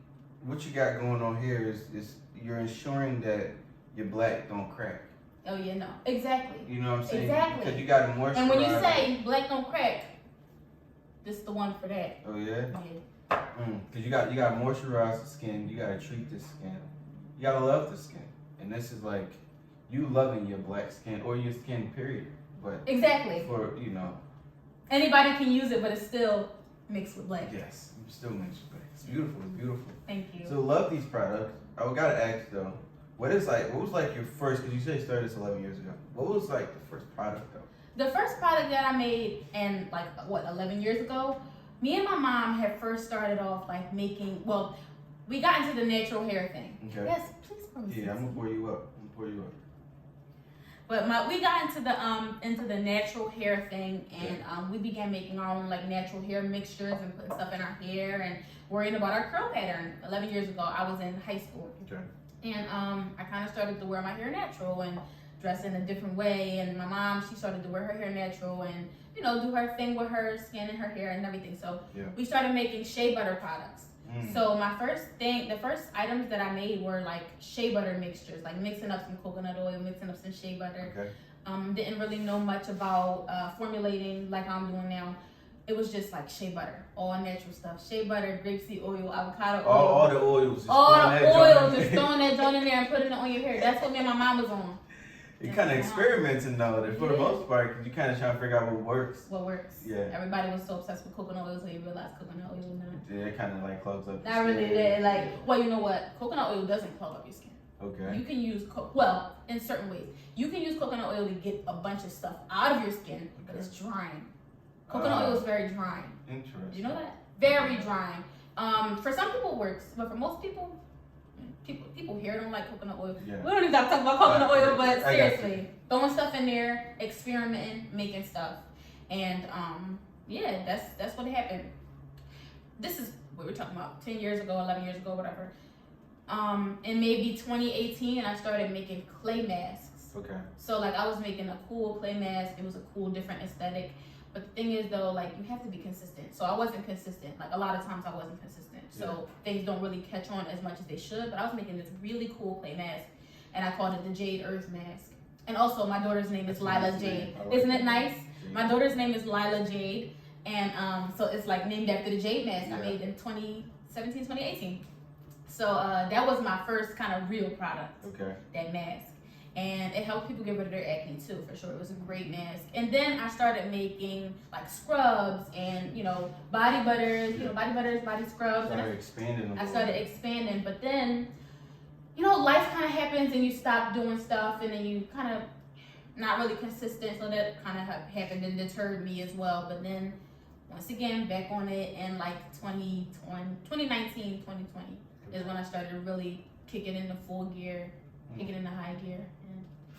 S1: what you got going on here is you're ensuring that your black don't crack.
S2: Oh yeah, no, exactly.
S1: You know what I'm saying?
S2: Exactly.
S1: Because you got to moisturize.
S2: And when you say black don't crack, this is the one for that.
S1: Oh yeah. Yeah. Because you got to moisturize the skin. You got to treat the skin. You got to love the skin. And this is like you loving your black skin or your skin, period. But
S2: exactly.
S1: For
S2: anybody can use it, but it's still mixed with black.
S1: Yes, still mixed with black. It's beautiful. It's beautiful.
S2: Thank you.
S1: So love these products. I gotta ask though, what was like your first? Because you said you started this 11 years ago. What was like the first product though?
S2: The first product that I made, and 11 years ago, me and my mom had first started off like making. Well, we got into the natural hair thing. Okay. Yes, please.
S1: Yeah, I'm gonna pour you up.
S2: But we got into the natural hair thing, and we began making our own like natural hair mixtures and putting stuff in our hair and worrying about our curl pattern. 11 years ago, I was in high school. Okay. And I kind of started to wear my hair natural and dress in a different way. And my mom, she started to wear her hair natural and do her thing with her skin and her hair and everything. So we started making shea butter products. So the first items that I made were like shea butter mixtures, like mixing up some coconut oil, mixing up some shea butter. Okay. Didn't really know much about formulating like I'm doing now. It was just like shea butter, all natural stuff. Shea butter, grapeseed oil, avocado oil.
S1: All the oils.
S2: Just throwing that joint in there and putting it on your hair. That's what me and my mom was on.
S1: You're kind of experimenting though, for the most part, because you kind of trying to figure out what works.
S2: What works. Yeah. Everybody was so obsessed with coconut oil, so you realize coconut oil is not.
S1: Yeah, it kind of like clogs up.
S2: Not really. That well, you know what? Coconut oil doesn't clog up your skin. Okay. You can use in certain ways. You can use coconut oil to get a bunch of stuff out of your skin, but it's drying. Coconut oil is very drying.
S1: Interesting.
S2: You know that? Very drying. For some people it works, but for most people here don't like coconut oil. Yeah. We don't even have to talk about coconut oil, but seriously, throwing stuff in there, experimenting, making stuff, and that's what happened. This is what we're talking about 10 years ago, 11 years ago, whatever. In maybe 2018, I started making clay masks. Okay. So like I was making a cool clay mask. It was a cool, different aesthetic. But the thing is though, like you have to be consistent. So I wasn't consistent. Like a lot of times I wasn't consistent. So things don't really catch on as much as they should. But I was making this really cool clay mask, and I called it the Jade Earth mask. And also my daughter's name is Lila Jade. Isn't it nice? My daughter's name is Lila Jade, and so it's like named after the Jade mask I made in 2017, 2018. So that was my first kind of real product. Okay. That mask. And it helped people get rid of their acne too, for sure. It was a great mask. And then I started making like scrubs and body butters, body scrubs. I started expanding, but then life kind of happens and you stop doing stuff, and then you kind of not really consistent, so that kind of happened and deterred me as well. But then, once again, back on it in like 2019, 2020 is when I started really kicking into full gear, kicking into high gear.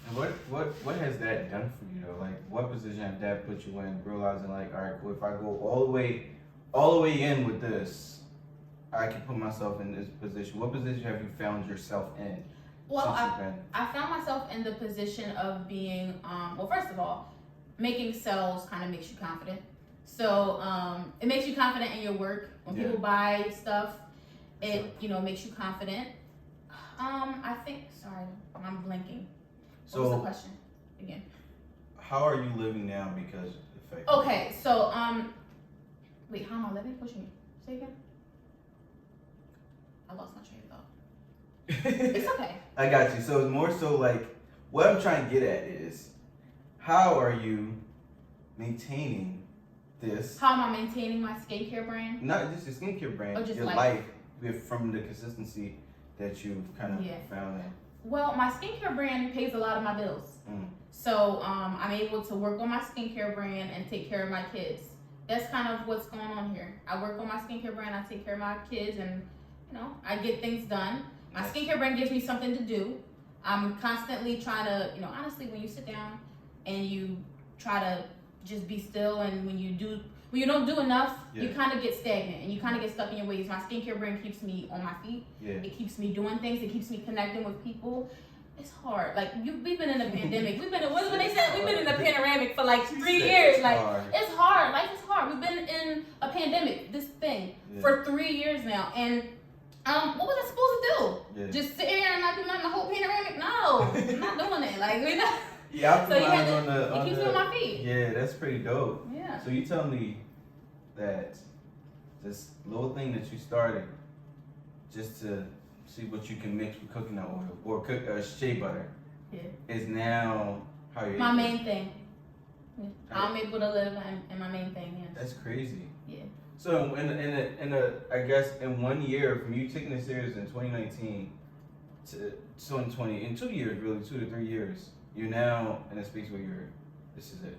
S1: And what has that done for you though? Like, what position has that put you in? Realizing like, all right, cool. If I go all the way in with this, I can put myself in this position. What position have you found yourself in?
S2: Well, I found myself in the position of being, well, first of all, making sales kind of makes you confident. So it makes you confident in your work. When people buy stuff, it makes you confident. I think, sorry, I'm blinking. What was the question again?
S1: How are you living now because of the
S2: Okay, so wait, how am I living? What you mean? Say again. I lost my train of thought. It's okay.
S1: I got you. So it's more so like what I'm trying to get at is how are you maintaining this?
S2: How am I maintaining my skincare brand?
S1: Not just your skincare brand,
S2: or just
S1: your life from the consistency that you've kind of found in.
S2: Well, my skincare brand pays a lot of my bills. So I'm able to work on my skincare brand and take care of my kids. That's kind of what's going on here. I work on my skincare brand, I take care of my kids, and I get things done. My skincare brand gives me something to do. I'm constantly trying to, honestly, when you sit down and you try to just be still, and when you don't do enough, you kind of get stagnant and you kind of get stuck in your ways. My skincare brand keeps me on my feet. It keeps me doing things. It keeps me connecting with people. It's hard. Like we've been in a pandemic. We've been in a panoramic for like 3 years. Like it's hard. Life is hard. We've been in a pandemic, this thing, for 3 years now. And what was I supposed to do? Just sit here and not do nothing the whole panoramic? No, I'm not doing that. Like we're not.
S1: Yeah, I
S2: so it keeps me on my feet.
S1: Yeah, that's pretty dope.
S2: Yeah.
S1: So you tell me that this little thing that you started just to see what you can mix with coconut oil or shea butter is now how you're
S2: my main thing. I'm able to live in my main thing. Yes.
S1: That's crazy.
S2: Yeah.
S1: So I guess in 1 year from you taking this serious in 2019 to 2020, in 2 years really, 2 to 3 years, you're now in a space where this is it.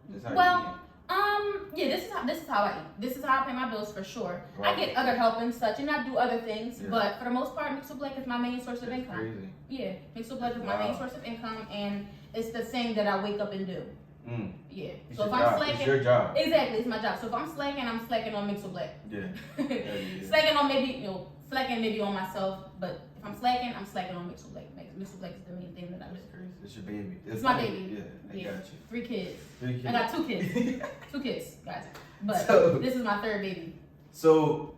S1: This is how you eat.
S2: This is how I eat. This is how I pay my bills for sure. Right. I get other help and such, and I do other things, but for the most part, MixedWithBlack is my main source of income.
S1: Crazy.
S2: Yeah, MixedWithBlack is my main source of income, and it's the thing that I wake up and do. Yeah.
S1: It's
S2: so if I'm slacking,
S1: it's your job.
S2: Exactly, it's my job. So if I'm slacking on MixedWithBlack.
S1: Yeah.
S2: Slacking on maybe on myself, but if I'm slacking on MixedWithBlack. MixedWithBlack is the main thing that I do.
S1: It's your baby.
S2: It's my baby.
S1: Yeah, I got you.
S2: 3 kids.
S1: 3 kids.
S2: I got 2 kids. 2 kids, guys. But this is my 3rd baby.
S1: So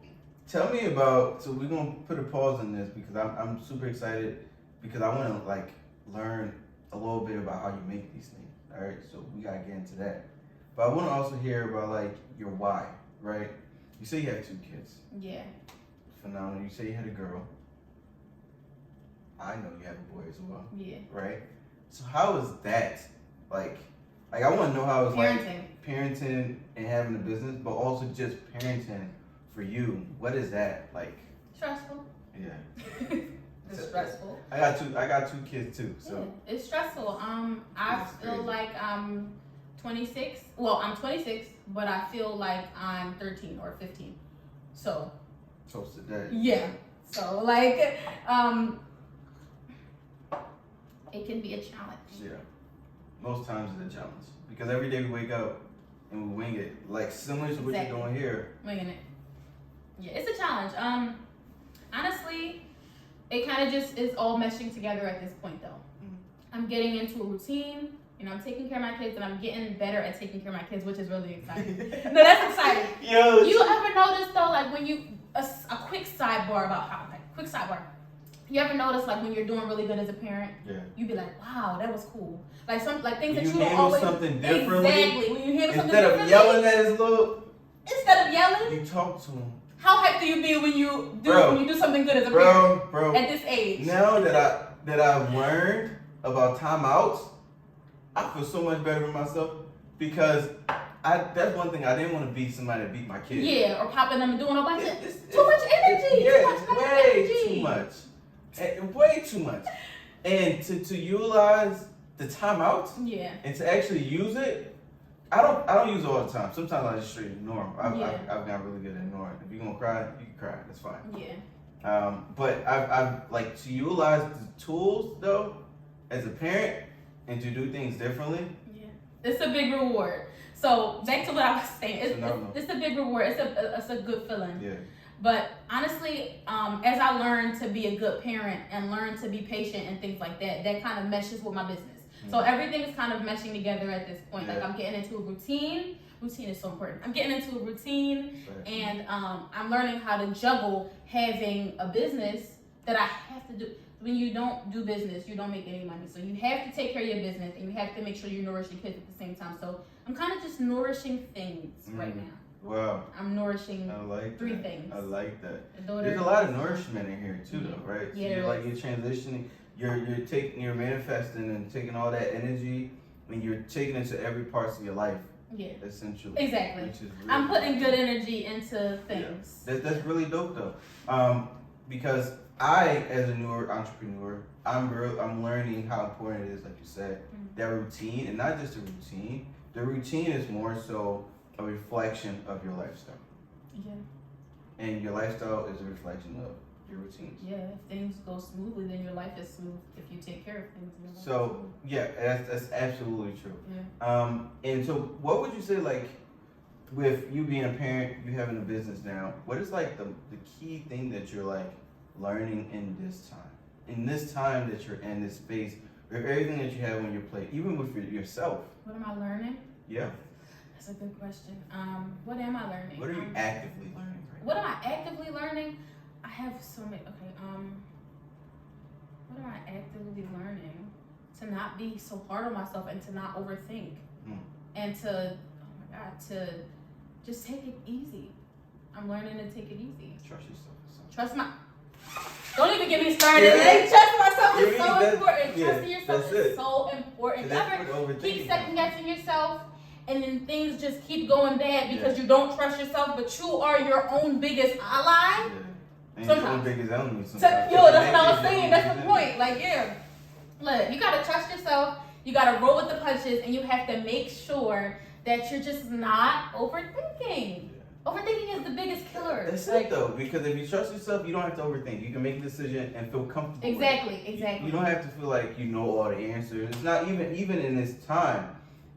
S1: tell me about. So we're gonna put a pause on this because I'm super excited because I want to like learn a little bit about how you make these things. All right. So we gotta get into that. But I want to also hear about like your why. Right. You say you have 2 kids.
S2: Yeah.
S1: Phenomenal. You say you had a girl. I know you have a boy as well.
S2: Yeah.
S1: Right? So how is that? Like I want to know how it's like parenting and having a business, but also just parenting for you. What is that like?
S2: Stressful.
S1: Yeah.
S2: It's stressful.
S1: I got 2 kids too. So
S2: yeah, it's stressful. I feel like I'm 26. Well, I'm 26, but I feel like I'm 13 or 15. So.
S1: Close to that.
S2: Yeah. So like it can be a challenge.
S1: Yeah. Most times it's a challenge. Because every day we wake up and we wing it. Like similar to what you're doing here.
S2: Winging it. Yeah, it's a challenge. Honestly, it kind of just is all meshing together at this point though. I'm getting into a routine, I'm taking care of my kids, and I'm getting better at taking care of my kids, which is really exciting. No, that's exciting.
S1: Yo,
S2: you ever notice though, like when you, a quick sidebar about how, quick sidebar. You ever notice like when you're doing really good as a parent, you be like, wow, that was cool. Like some things that you don't always
S1: something differently.
S2: Exactly. When you handle something
S1: instead of yelling at his little.
S2: Instead of yelling,
S1: you talk to him.
S2: How hyped do you be when you do something good as a parent?
S1: Bro.
S2: At this age.
S1: Now that I've learned about timeouts, I feel so much better with myself because that's one thing I didn't want to be somebody that beat my kid.
S2: Yeah, or popping them and doing a bunch of too much energy.
S1: Way too much. And to utilize the time out
S2: Yeah.
S1: and to actually use it, I don't use it all the time. Sometimes I just straight ignore them. I've gotten really good at ignoring. If you're gonna cry, you can cry. That's fine.
S2: Yeah.
S1: But I've like to utilize the tools though, as a parent, and to do things differently.
S2: Yeah. It's a big reward. So back to what I was saying, it's a big reward. It's a good feeling.
S1: Yeah.
S2: But honestly, as I learn to be a good parent and learn to be patient and things like that, that kind of meshes with my business. So everything is kind of meshing together at this point.
S1: Yeah.
S2: Like I'm getting into a routine. Routine is so important. I'm getting into a routine, and I'm learning how to juggle having a business that I have to do. When you don't do business, you don't make any money. So you have to take care of your business, and you have to make sure you nourish your kids at the same time. So I'm kind of just nourishing things right now.
S1: Wow.
S2: I'm nourishing three things.
S1: I like that.
S2: Daughter,
S1: there's a lot of nourishment in here too, though, right?
S2: Yeah.
S1: So you're transitioning. You're manifesting and taking all that energy, and you're taking it to every parts of your life.
S2: Yeah.
S1: Essentially.
S2: Exactly.
S1: Which is really
S2: I'm putting good energy into things.
S1: Yeah. That's really dope though, because I, as a newer entrepreneur, I'm learning how important it is, like you said, that routine, and not just a routine. The routine is more so a reflection of your lifestyle.
S2: Yeah. And
S1: your lifestyle is a reflection of your routines.
S2: Yeah, if things go smoothly, then your life is smooth. If you take care of things, your life
S1: so
S2: is
S1: yeah, that's absolutely true.
S2: Yeah.
S1: And so what would you say, like, with you being a parent, you having a business now, what is like the key thing that you're like learning in this time that you're in this space, with everything that you have on your plate, even with yourself?
S2: What am I learning?
S1: Yeah.
S2: That's a good question. What am I learning?
S1: What are you actively learning right
S2: What am I actively learning? I have so many. Okay. What am I actively learning? To not be so hard on myself and to not overthink, and to, oh my God, to just take it easy. I'm learning to take it easy.
S1: Trust yourself.
S2: Trust my. Don't even get me started. Like, trust myself is so important.
S1: Yeah,
S2: Trusting yourself is so important. You ever keep second guessing yourself, and then things just keep going bad because you don't trust yourself, but you are your own biggest ally?
S1: Yeah. And
S2: sometimes.
S1: your own biggest enemy sometimes.
S2: That's what I was saying. That's the point. Like, yeah. Look, you gotta trust yourself. You gotta roll with the punches, and you have to make sure that you're just not overthinking. Overthinking is the biggest killer.
S1: That's it though, because if you trust yourself, you don't have to overthink. You can make a decision and feel comfortable.
S2: Exactly.
S1: You don't have to feel like you know all the answers. It's not even in this time.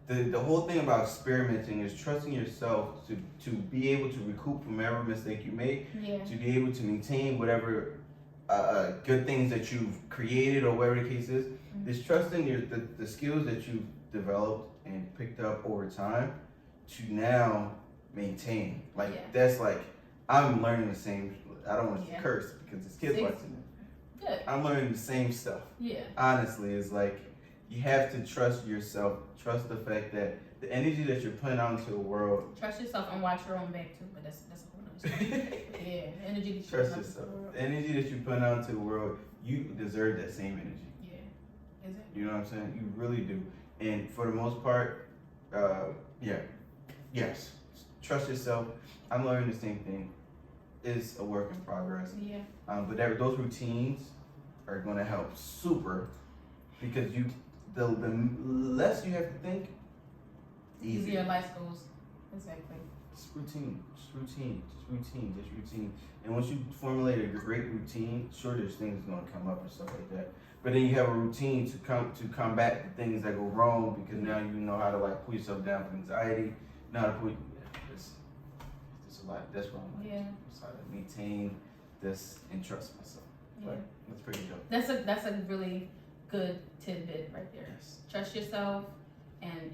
S1: The whole thing about experimenting is trusting yourself to be able to recoup from whatever mistake you make, to be able to maintain whatever good things that you've created or whatever the case is. It's trusting the skills that you've developed and picked up over time to now maintain. That's like, I'm learning the same. I don't want to curse because it's kids watching it.
S2: Good.
S1: I'm learning the same stuff.
S2: Yeah.
S1: Honestly, it's like you have to trust yourself. Trust the fact that the energy that you're putting out into the world.
S2: Trust yourself and watch your own back too, but that's a whole nother story. Yeah, energy that you
S1: trust yourself. The energy that you're putting out into the world, you deserve that same energy.
S2: Yeah. Exactly.
S1: You know what I'm saying? You really do. And for the most part, yes. Trust yourself. I'm learning the same thing. It's a work in progress.
S2: Yeah.
S1: But those routines are going to help super, because the less you have to think,
S2: easier life goes. Exactly.
S1: Just routine. And once you formulate a great routine, sure, there's things going to come up and stuff like that. But then you have a routine to combat the things that go wrong, because now you know how to like pull yourself down from anxiety. Know how to put. There's a lot. That's what I'm like.
S2: Yeah.
S1: Just how to maintain this and trust myself.
S2: Yeah.
S1: Like, that's pretty dope.
S2: That's a really good tidbit right there.
S1: Yes.
S2: Trust yourself, and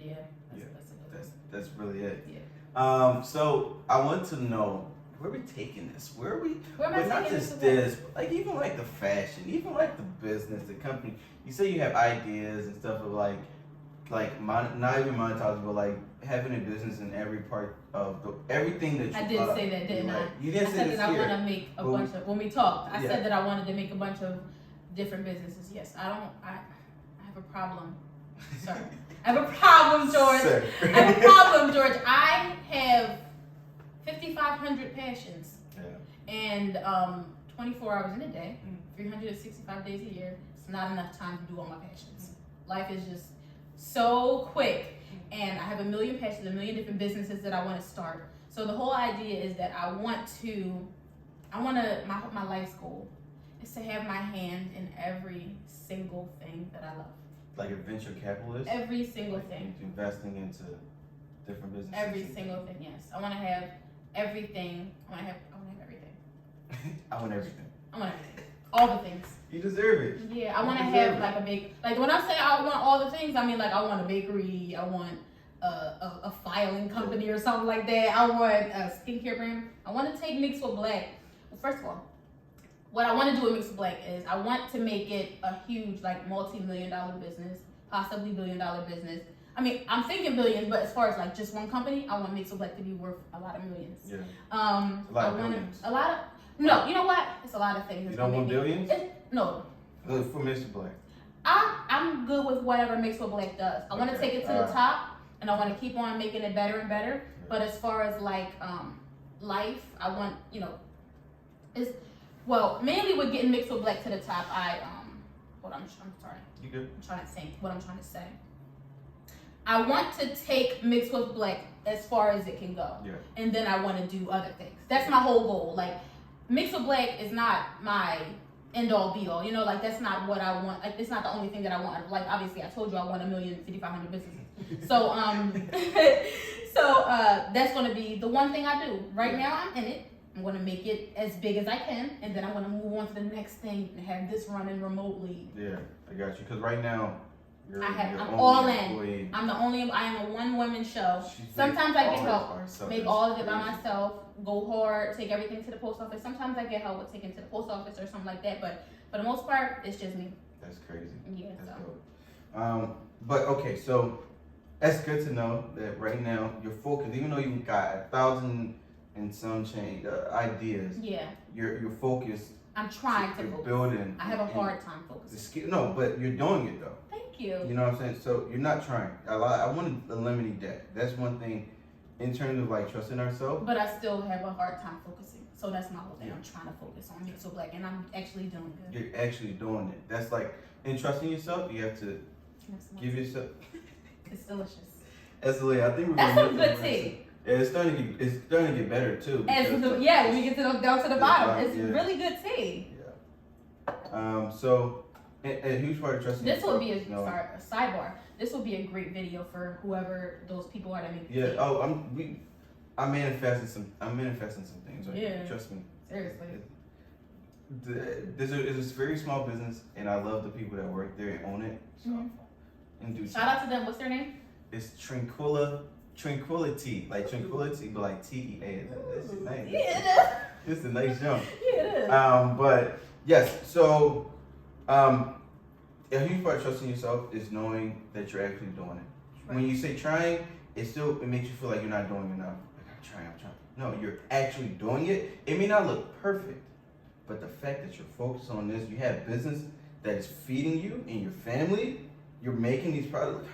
S1: that's really it.
S2: Yeah.
S1: So I want to know, where are we taking this? Where am I taking not just this, but like even like the fashion, even like the business, the company. You say you have ideas and stuff of not even monetizable, but like having a business in every part of everything that you.
S2: I did say that, didn't I?
S1: You didn't say
S2: that I want to make a bunch of. When we talked, I said that I wanted to make a bunch of different businesses. Yes, I have a problem. Sorry. I have a problem, George. I have a problem, George. I have 5,500 passions.
S1: Yeah.
S2: And 24 hours in a day, 365 days a year. It's not enough time to do all my passions. life is just so quick, and I have a million passions, a million different businesses that I want to start. So the whole idea is that my life's goal is to have my hand in every single thing that I love.
S1: Like a venture capitalist?
S2: Every single thing.
S1: Investing into different businesses?
S2: Every single thing, yes. I want to have everything. I want to have everything.
S1: I want everything.
S2: I want everything. All the things.
S1: You deserve it.
S2: Yeah, I want to have like a big, like when I say I want all the things, I mean like I want a bakery, I want a filing company or something like that. I want a skincare brand. I want to take MixedWithBlack. Well, first of all, what I want to do with MixedWithBlack is I want to make it a huge, like, multi-million-dollar business, possibly billion-dollar business. I mean, I'm thinking billions, but as far as like just one company, I want MixedWithBlack to be worth a lot of millions.
S1: Yeah.
S2: A lot of billions. No, you know what? It's a lot of things.
S1: You don't want billions?
S2: No.
S1: Good for MixedWithBlack.
S2: I'm good with whatever MixedWithBlack does. I want to take it to the top, and I want to keep on making it better and better. Yeah. But as far as like life, I want, mainly with getting MixedWithBlack to the top, I'm sorry.
S1: You good?
S2: I'm trying to think what I'm trying to say. I want to take MixedWithBlack as far as it can go. Yeah. And then I want to do other things. That's my whole goal. Like, MixedWithBlack is not my end-all, be-all. Like, that's not what I want. Like, it's not the only thing that I want. Like, obviously, I told you I want 1,500,000 businesses. So, that's going to be the one thing I do. Right now, I'm in it. I'm going to make it as big as I can, and then I'm going to move on to the next thing and have this running remotely.
S1: Yeah, I got you. Because right now,
S2: I'm all in. I am a one-woman show. Sometimes I get help. Make all of it by myself. Go hard. Take everything to the post office. Sometimes I get help with taking to the post office or something like that. But for the most part, it's just me.
S1: That's crazy.
S2: Yeah.
S1: That's dope. But okay, so that's good to know that right now you're focused. Even though you've got 1,000 and some change ideas. Yeah. You're focused.
S2: I'm trying to focus.
S1: Building.
S2: I have a hard time focusing.
S1: No, but you're doing it though.
S2: Thank you.
S1: You know what I'm saying? So you're not trying. I want to eliminate that. That's one thing in terms of like trusting ourselves.
S2: But I still have a hard time focusing. So that's my whole thing. I'm trying to focus on MixedWithBlack, and I'm actually doing good.
S1: You're actually doing it. That's like, in trusting yourself, you have to give yourself.
S2: It's delicious.
S1: That's the way I think we're
S2: That's some good tea.
S1: Yeah, it's starting to get better too.
S2: When we get down to the bottom, it's really good tea.
S1: Yeah. So a huge part of trusting.
S2: This would be a sidebar. This would be a great video for whoever those people are that make.
S1: Yeah. Oh, I'm manifesting some things. Right? Yeah. Trust me.
S2: Seriously.
S1: There's a very small business, and I love the people that work there and own it. So,
S2: shout out to them. What's their name?
S1: It's Tranquility, like tranquility, but like TEA. It's nice.
S2: Yeah,
S1: it's a nice jump.
S2: Yeah, it is.
S1: But yes, so a huge part of trusting yourself is knowing that you're actually doing it. Right. When you say trying, it makes you feel like you're not doing enough. Like I'm trying. No, you're actually doing it. It may not look perfect, but the fact that you're focused on this, you have business that is feeding you and your family. You're making these products.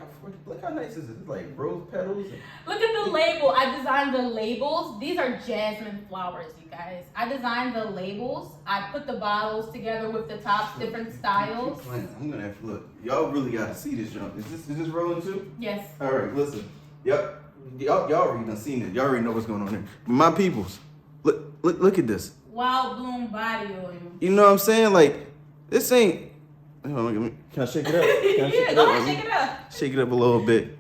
S1: Look how nice is it? It's like rose petals.
S2: Look at the label. I designed the labels. These are jasmine flowers, you guys. I designed the labels. I put the bottles together with the tops, different styles.
S1: I'm gonna have to look. Y'all really gotta see this jump. Is this rolling too?
S2: Yes.
S1: All right, listen. Yep. Y'all already done seen it. Y'all already know what's going on here. My peoples, look at this.
S2: Wild Bloom body oil.
S1: You know what I'm saying? Like this ain't. Can I shake it up?
S2: Yeah, go ahead, shake it up.
S1: Shake it up a little bit.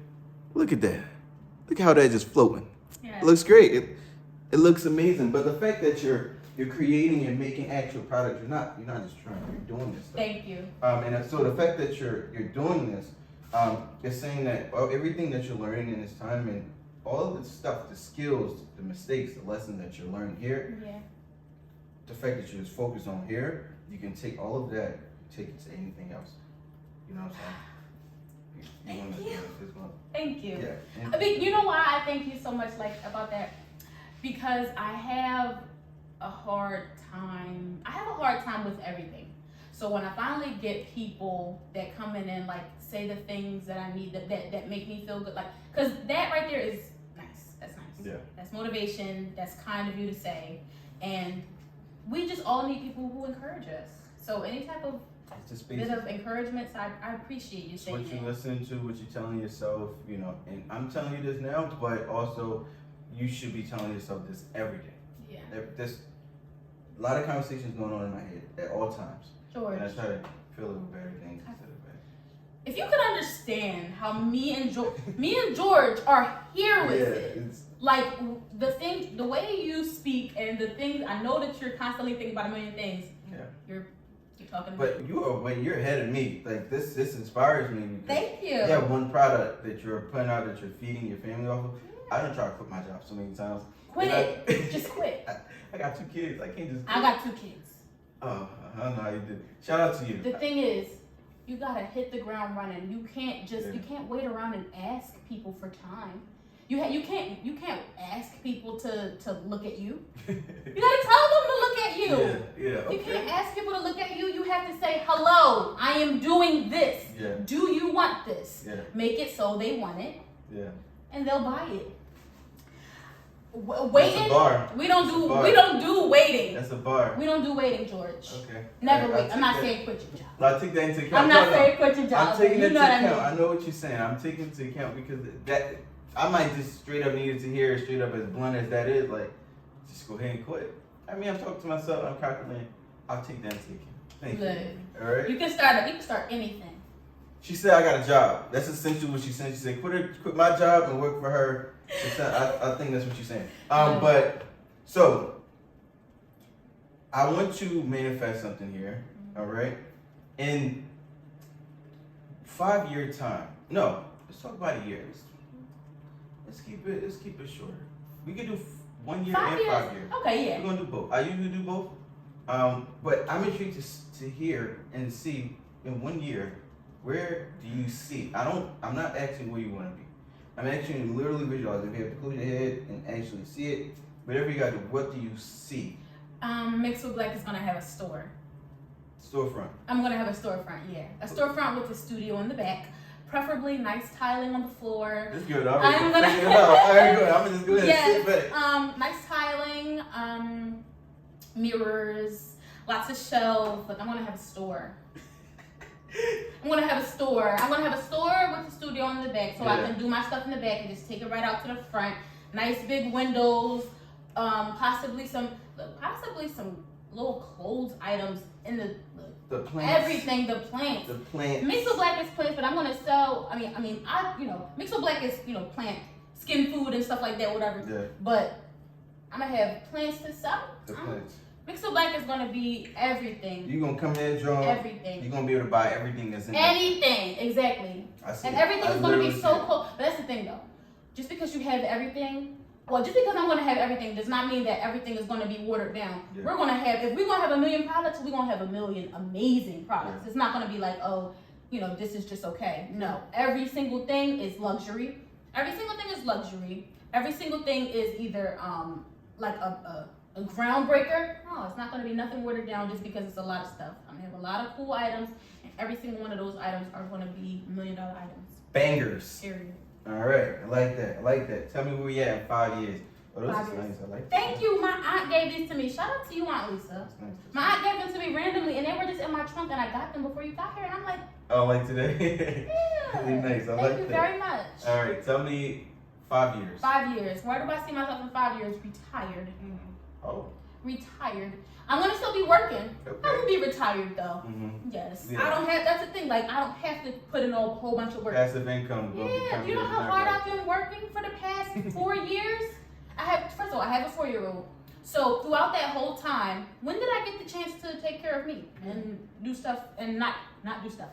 S1: Look at that. Look how that just floating.
S2: Yeah.
S1: It looks great. It looks amazing. But the fact that you're creating and making actual products, you're not just trying. You're doing this stuff.
S2: Thank you.
S1: And so the fact that you're doing this, is saying that everything that you're learning in this time and all of the stuff, the skills, the mistakes, the lessons that you're learning here.
S2: Yeah.
S1: The fact that you're just focused on here, you can take all of that. Take it to anything else. You know what I'm saying?
S2: Thank you.
S1: Yeah.
S2: I mean, you know why I thank you so much about that? Because I have a hard time. I have a hard time with everything. So when I finally get people that come in and like say the things that I need that make me feel good, like, because that right there is nice. That's nice.
S1: Yeah.
S2: That's motivation. That's kind of you to say. And we just all need people who encourage us. So any type of
S1: It's just
S2: bit of encouragement, I appreciate you
S1: it's
S2: saying
S1: what you
S2: that.
S1: listen to, what you're telling yourself, you know. And I'm telling you this now, but also you should be telling yourself this every day.
S2: Yeah.
S1: There's a lot of conversations going on in my head at all times.
S2: George.
S1: And I try to fill it with better things instead of bad.
S2: If you could understand how me and George are here with it. Like the way you speak and the things, I know that you're constantly thinking about a million things.
S1: Yeah.
S2: You're talking.
S1: But you're ahead of me. Like this inspires me. Because
S2: thank you.
S1: You have one product that you're putting out that you're feeding your family off of. I done tried to quit my job so many times.
S2: Quit it. Just quit.
S1: I got 2 kids. I can't just quit.
S2: I got 2 kids.
S1: Oh, I don't know how you did. Shout out to you.
S2: The thing is, you gotta hit the ground running. You can't you can't wait around and ask people for time. You can't ask people to look at you. You gotta tell them to look at you.
S1: Yeah. Okay.
S2: You can't ask people to look at you. You have to say, hello, I am doing this.
S1: Yeah.
S2: Do you want this?
S1: Yeah.
S2: Make it so they want it.
S1: Yeah.
S2: And they'll buy it. Waiting.
S1: That's a bar.
S2: We don't do waiting.
S1: That's a bar.
S2: We don't do waiting, George.
S1: Okay.
S2: Never wait. I'm not saying quit your job.
S1: No, I take that into account.
S2: I'm not saying quit your job.
S1: I'm taking
S2: you
S1: it
S2: know
S1: into
S2: what
S1: account.
S2: I mean.
S1: I know what you're saying. I'm taking it into account because that I might just straight up needed to hear it straight up as blunt as that is. Like, just go ahead and quit. I mean, I'm talking to myself. I'm calculating. I'll take that into account. Thank you. All right.
S2: You can start anything.
S1: She said I got a job. That's essentially what she said. She said quit my job and work for her. I think that's what she's saying. But so I want to manifest something here. All right. In 5-year time. No, let's talk about a year. Let's keep it shorter. We could do 1 year
S2: 5
S1: and
S2: years?
S1: 5 years.
S2: Okay, yeah.
S1: We're gonna do both. I usually do both. But I'm intrigued to hear and see in 1 year, where do you see? I'm not asking where you want to be. I'm asking you to literally visualize. If you have to close your head and actually see it, whatever you got to do, what do you see?
S2: MixedWithBlack is gonna have a store.
S1: Storefront.
S2: I'm gonna have a storefront, yeah. A storefront with a studio in the back. Preferably nice tiling on the floor.
S1: That's good. I'm gonna figure it out. Alright, good. I'm gonna just go ahead and sit back.
S2: Nice tiling, mirrors, lots of shelves. Like I'm gonna have a store. I'm gonna have a store with a studio in the back, so I can do my stuff in the back and just take it right out to the front. Nice big windows, possibly some little clothes items in
S1: the plants.
S2: everything. The plants.
S1: The plants.
S2: MixedWithBlack is plants, but I'm gonna sell. MixedWithBlack is plant skin food and stuff like that, whatever.
S1: Yeah.
S2: But I'm gonna have plants to sell.
S1: The plants.
S2: MixedWithBlack is gonna be everything.
S1: You gonna come in, John.
S2: Everything.
S1: You're gonna be able to buy everything that's in there.
S2: Anything, exactly.
S1: I see.
S2: And everything is gonna be so cool. But that's the thing, though. Just because you have everything. Well, just because I'm going to have everything does not mean that everything is going to be watered down. Yeah. If we're going to have 1 million products, we're going to have 1 million amazing products. Yeah. It's not going to be like, this is just okay. No, every single thing is luxury. Every single thing is luxury. Every single thing is either like a groundbreaker. No, it's not going to be nothing watered down just because it's a lot of stuff. I'm going to have a lot of cool items, and every single one of those items are going to be $1 million items.
S1: Bangers.
S2: Period.
S1: All right, I like that. Tell me where we at in 5 years. Oh, those
S2: 5
S1: are
S2: years.
S1: nice. I like that.
S2: Thank you. My aunt gave these to me. Shout out to you, Aunt Lisa.
S1: That's nice.
S2: My aunt gave them to me randomly, and they were just in my trunk, and I got them before you got here, and I'm like,
S1: oh, like today?
S2: yeah.
S1: Really nice. I like that.
S2: Thank you very much.
S1: All right, tell me 5 years.
S2: 5 years. Where do I see myself in 5 years? Retired.
S1: Oh.
S2: Retired. I'm gonna still be working.
S1: Okay.
S2: I'm gonna be retired though.
S1: Mm-hmm.
S2: Yes.
S1: Yeah.
S2: I don't have. That's the thing. Like I don't have to put in a whole bunch of work.
S1: Passive income.
S2: Yeah. Do you know how hard I've been working for the past 4 years? First of all, I have a 4-year-old. So throughout that whole time, when did I get the chance to take care of me and do stuff and not do stuff?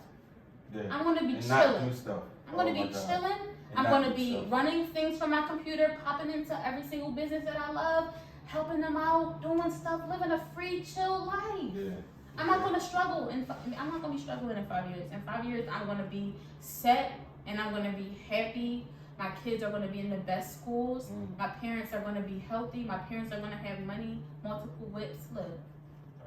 S1: Yeah.
S2: I'm gonna be
S1: and
S2: chilling.
S1: Not do stuff.
S2: I'm gonna be chilling. I'm gonna be running things from my computer, popping into every single business that I love, helping them out, doing stuff, living a free, chill life.
S1: Yeah.
S2: I'm not gonna struggle. I'm not gonna be struggling in 5 years. In 5 years, I'm gonna be set and I'm gonna be happy. My kids are gonna be in the best schools. My parents are gonna be healthy. My parents are gonna have money, multiple whips. Look.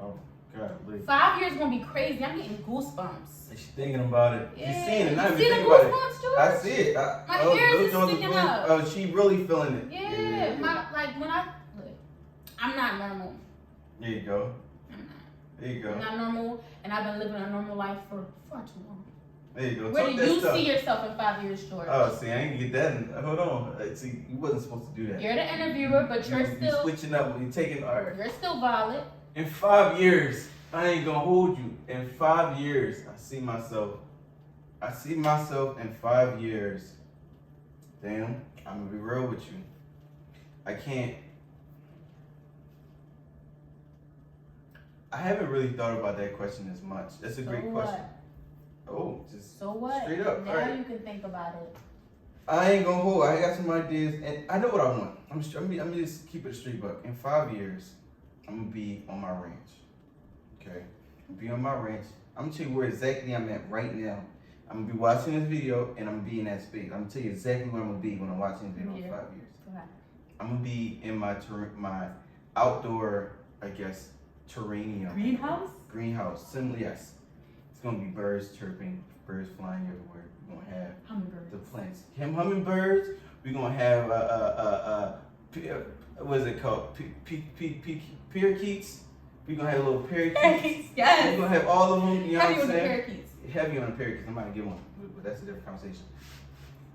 S1: Oh God, please.
S2: 5 years gonna be crazy. I'm getting goosebumps.
S1: She's thinking about it.
S2: Yeah.
S1: She's seeing it. Not
S2: You
S1: even
S2: see the
S1: thinking about it.
S2: goosebumps, George?
S1: I see it.
S2: My ears is
S1: Jones
S2: sticking
S1: really,
S2: up.
S1: Oh, she really feeling it.
S2: Yeah. When I look, I'm not normal.
S1: There you go.
S2: I'm not.
S1: There you go.
S2: I'm not normal, and I've been living a normal life for far too long.
S1: There you go.
S2: Where
S1: Talk
S2: do
S1: that
S2: you
S1: stuff.
S2: see yourself in 5 years, George?
S1: Oh, see, I ain't get that. Hold on. See, you wasn't supposed to do that.
S2: You're the interviewer, but you're
S1: You're
S2: still
S1: switching up. You're taking art.
S2: you're still valid.
S1: In 5 years, I ain't gonna hold you. In 5 years, I see myself in 5 years. Damn, I'm gonna be real with you. I haven't really thought about that question as much. That's a great question. Oh, just
S2: So what?
S1: straight up.
S2: Now
S1: Right.
S2: you can think about it.
S1: I ain't gonna hold. I got some ideas, and I know what I want. I'm just keep it a straight buck. In 5 years, I'm gonna be on my ranch. Okay, I'm gonna be on my ranch. I'm gonna tell you where exactly I'm at right now. I'm gonna be watching this video, and I'm gonna be in that space. I'm gonna tell you exactly where I'm gonna be when I'm watching this video in 5 years.
S2: Okay.
S1: I'm gonna be in my outdoor, I guess, terrarium. Greenhouse. Simply yes. It's gonna be birds chirping, birds flying everywhere. We're gonna have
S2: Hummingbirds.
S1: the plants. Hummingbirds. We're gonna have what is it called? Parakeets. We're gonna have little parakeets.
S2: Yes.
S1: We're gonna have all of them. You know
S2: Heavy
S1: what I'm
S2: on the
S1: saying?
S2: parakeets.
S1: Heavy on the parakeets. I'm about to get one, but that's a different conversation.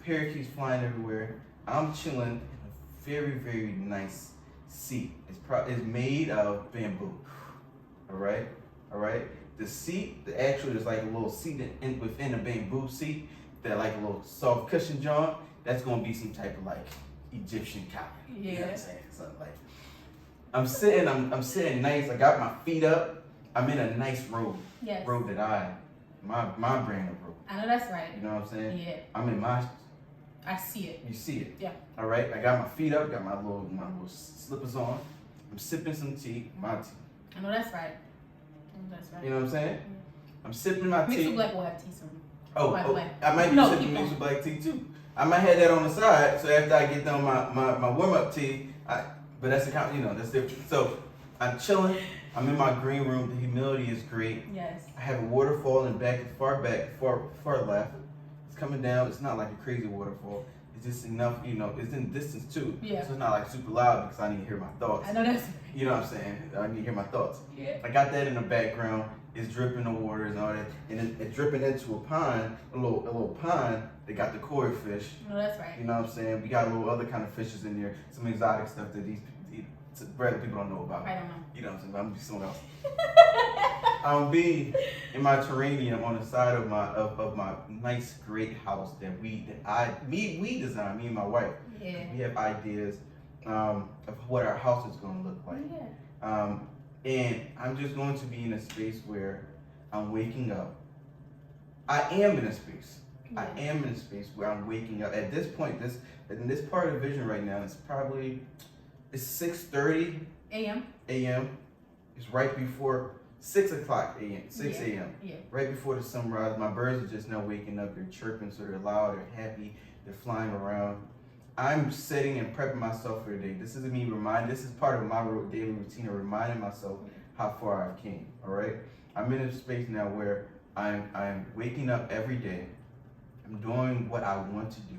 S1: Parakeets flying everywhere. I'm chilling in a very, very nice seat. It's made of bamboo. All right. The seat, there's like a little seat within a bamboo seat that like a little soft cushion joint. That's gonna be some type of like Egyptian couch.
S2: Yeah.
S1: You know what I'm saying? Something like. I'm sitting nice. I got my feet up. I'm in a nice robe.
S2: Yes.
S1: Robe that my brand of robe.
S2: I know that's right.
S1: You know what I'm saying?
S2: Yeah.
S1: I'm in my.
S2: I see it.
S1: You see it.
S2: Yeah.
S1: All right. I got my feet up. Got my little slippers on. I'm sipping some tea. My tea.
S2: I know that's right. That's right.
S1: You know what I'm saying? I'm sipping my tea.
S2: MixedWithBlack will have tea soon.
S1: Oh,
S2: by the way.
S1: I might be
S2: No,
S1: sipping
S2: keep going.
S1: MixedWithBlack tea too. I might have that on the side. So after I get done my warm up tea, but that's that's different. So I'm chilling. I'm in my green room. The humidity is great.
S2: Yes.
S1: I have a waterfall in far left. It's coming down. It's not like a crazy waterfall. It's just enough, it's in distance too.
S2: Yeah.
S1: So it's not like super loud because I need to hear my thoughts.
S2: I know that's.
S1: You know what I'm saying? I need to hear my thoughts.
S2: Yeah.
S1: I got that in the background. It's dripping the waters and all that, and it's dripping into a pond, a little pond. They got the koi fish.
S2: No, that's right.
S1: You know what I'm saying? We got a little other kind of fishes in there, some exotic stuff that these regular people don't know about.
S2: I don't know.
S1: You know what I'm saying? I'm gonna be someone else. I'll be in my terrarium on the side of my nice great house that we designed, me and my wife.
S2: Yeah.
S1: We have ideas of what our house is gonna look like.
S2: Yeah.
S1: And I'm just going to be in a space where I'm waking up. I am in a space.
S2: Yeah.
S1: I am in a space where I'm waking up. At this point, in this part of the vision right now, it's 6:30
S2: A.M.
S1: a.m. It's right before 6 o'clock a.m. 6
S2: Yeah.
S1: a.m.
S2: Yeah.
S1: Right before the sunrise. My birds are just now waking up. They're chirping, so they're loud. They're happy. They're flying around. I'm sitting and prepping myself for the day. This is me This is part of my daily routine of reminding myself how far I've came. All right. I'm in a space now where I'm waking up every day. I'm doing what I want to do,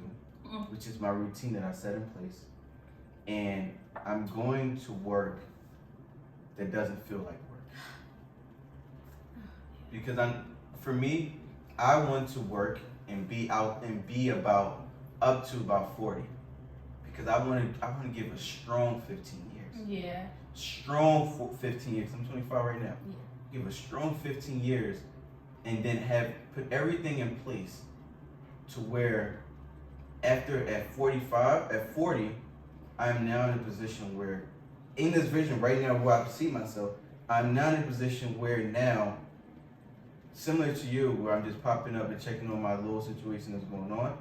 S1: which is my routine that I set in place, and I'm going to work that doesn't feel like work. Because for me, I want to work and be out and be up to about 40. Because I want to give a strong 15 years.
S2: Yeah.
S1: Strong 15 years. I'm 25 right now.
S2: Yeah.
S1: Give a strong 15 years, and then put everything in place to where at 40, I am now in a position where, in this vision right now where I see myself, I'm now in a position where now, similar to you, where I'm just popping up and checking on my little situation that's going on,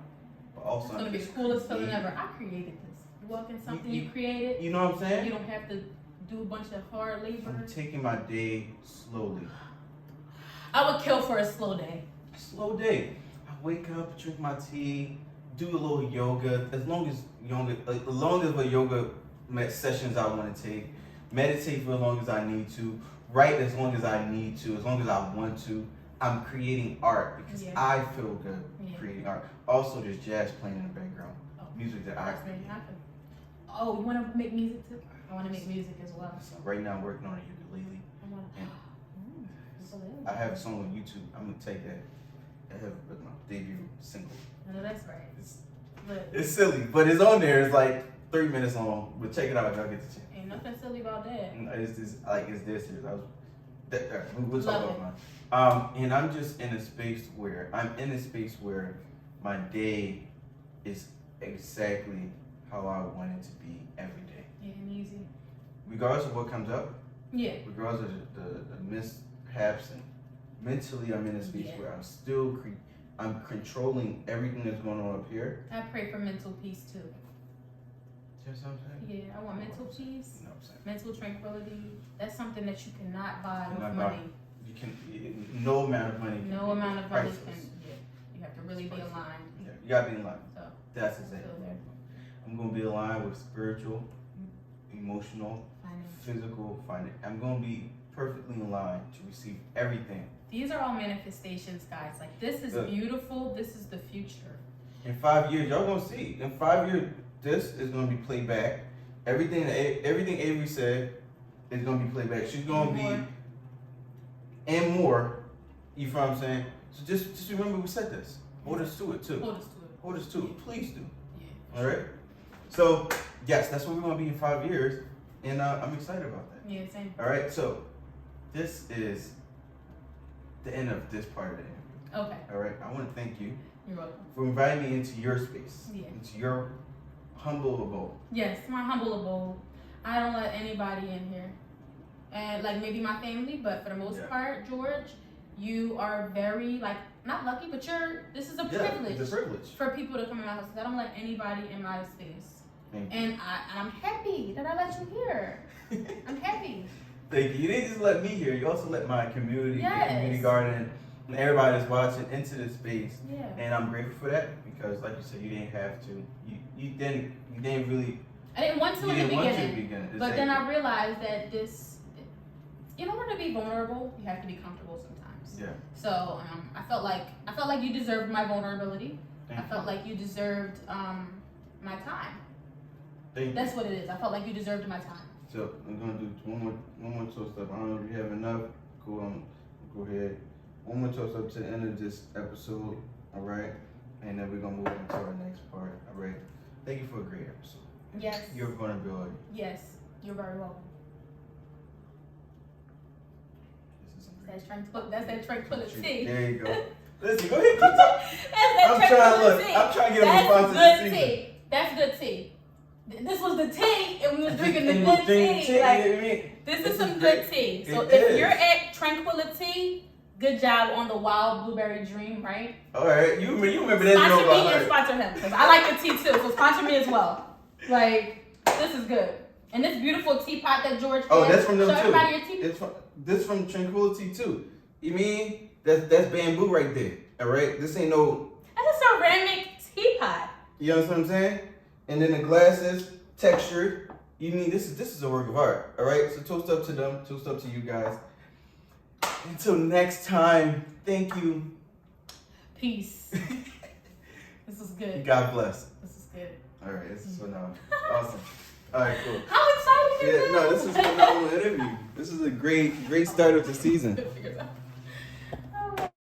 S1: but also
S2: It's gonna be the coolest feeling ever. I created this. You walk in something you created.
S1: You know what I'm saying?
S2: You don't have to do a bunch of hard labor.
S1: I'm taking my day slowly.
S2: I would kill for a slow day.
S1: Slow day. I wake up, drink my tea, do a little yoga. As long as what yoga sessions I want to take, meditate for as long as I need to, write as long as I need to, as long as I want to. I'm creating art because I feel good creating art. Also, there's jazz playing in the background. Music that I create.
S2: Oh, you want to make music too? I want to make music as well.
S1: So right now I'm working on a ukulele.
S2: Absolutely.
S1: I have a song on YouTube. I'm gonna take that. I have with my debut single.
S2: No, that's right.
S1: It's silly, but it's on there. It's like 3 minutes long. But check it out if y'all get the chance.
S2: Ain't nothing silly about that.
S1: It's just like it's this serious. We'll talk
S2: Love
S1: about mine. And I'm just in a space where my day is exactly how I want it to be every day.
S2: Yeah, and easy.
S1: Regardless of what comes up.
S2: Yeah.
S1: Regardless of the mishaps, and mentally I'm in a space where I'm still I'm controlling everything that's going on up here.
S2: I pray for mental peace too.
S1: You know what I'm saying?
S2: Yeah, I want mental peace,
S1: You know what I'm saying?
S2: mental tranquility. That's something that you cannot buy with money.
S1: You can, no amount of money.
S2: No amount of money
S1: priceless.
S2: can. Yeah, you have to really be aligned.
S1: Yeah, you gotta be in line.
S2: So
S1: That's exactly. I'm gonna be aligned with spiritual, emotional, physical, finance. I'm gonna be perfectly in line to receive everything.
S2: These are all manifestations, guys. Like, this is beautiful. This is the future.
S1: In 5 years, y'all gonna see. In 5 years, this is gonna be played back. Everything Avery said is gonna be played back. She's gonna be and more. You feel what I'm saying? So just remember we said this. Hold us to it too. Hold us to it. Please do.
S2: Yeah.
S1: All right. So yes, that's where we're gonna be in 5 years, and I'm excited about that.
S2: Yeah, same.
S1: All right. So this is the end of this part of the interview.
S2: Okay.
S1: All right. I want to thank you
S2: You're welcome.
S1: for inviting me into your space,
S2: Yeah.
S1: into your humble abode.
S2: Yes, my humble abode. I don't let anybody in here. And like maybe my family, but for the most part, George, you are very not lucky, but this is a privilege.
S1: It's a privilege
S2: For people to come in my house. I don't let anybody in my space.
S1: Thank you.
S2: And I'm happy that I let you here. I'm happy.
S1: Thank you. You didn't just let me here. You also let my community,
S2: Yes.
S1: the community garden, and everybody that's watching into this space.
S2: Yeah.
S1: And I'm grateful for that because, like you said, you didn't have to. You didn't really.
S2: I didn't want to
S1: You
S2: in the
S1: didn't want to
S2: beginning.
S1: begin.
S2: But then I realized that in order to be vulnerable, you have to be comfortable sometimes.
S1: Yeah.
S2: So I felt like you deserved my vulnerability.
S1: Thank
S2: I felt like you deserved my time.
S1: Thank you.
S2: That's what it is. I felt like you deserved my time.
S1: So I'm gonna do one more toast up. I don't know if you have enough. Go ahead. One more toast up to the end of this episode. All right, and then we're gonna move into our next part. All right. Thank you for a great episode.
S2: Yes.
S1: Your vulnerability.
S2: Yes. You're very welcome. That's that tranquility.
S1: There you go. Listen, go ahead. Keep talking. I'm trying to get a response to the season.
S2: That's good tea. This was the tea, and we was drinking the good tea. This is some good tea. So if you're at Tranquility, good job on the Wild Blueberry Dream, right?
S1: All right, you remember that?
S2: Sponsor me and sponsor him, because I like the tea too. So sponsor me as well. This is good. And this beautiful teapot that George.
S1: Oh, that's from them
S2: too.
S1: Show everybody your teapot. This from Tranquility too. You mean that's bamboo right there? All right, this ain't no.
S2: That's a ceramic teapot.
S1: You know what I'm saying? And then the glasses, textured. You mean this is a work of art, all right? So toast up to them, toast up to you guys. Until next time, thank you.
S2: Peace. This is good.
S1: God bless.
S2: This is good.
S1: All right, this is phenomenal. Awesome. All right, cool.
S2: How excited is this?
S1: No, this is a phenomenal interview. This is a great start of the season.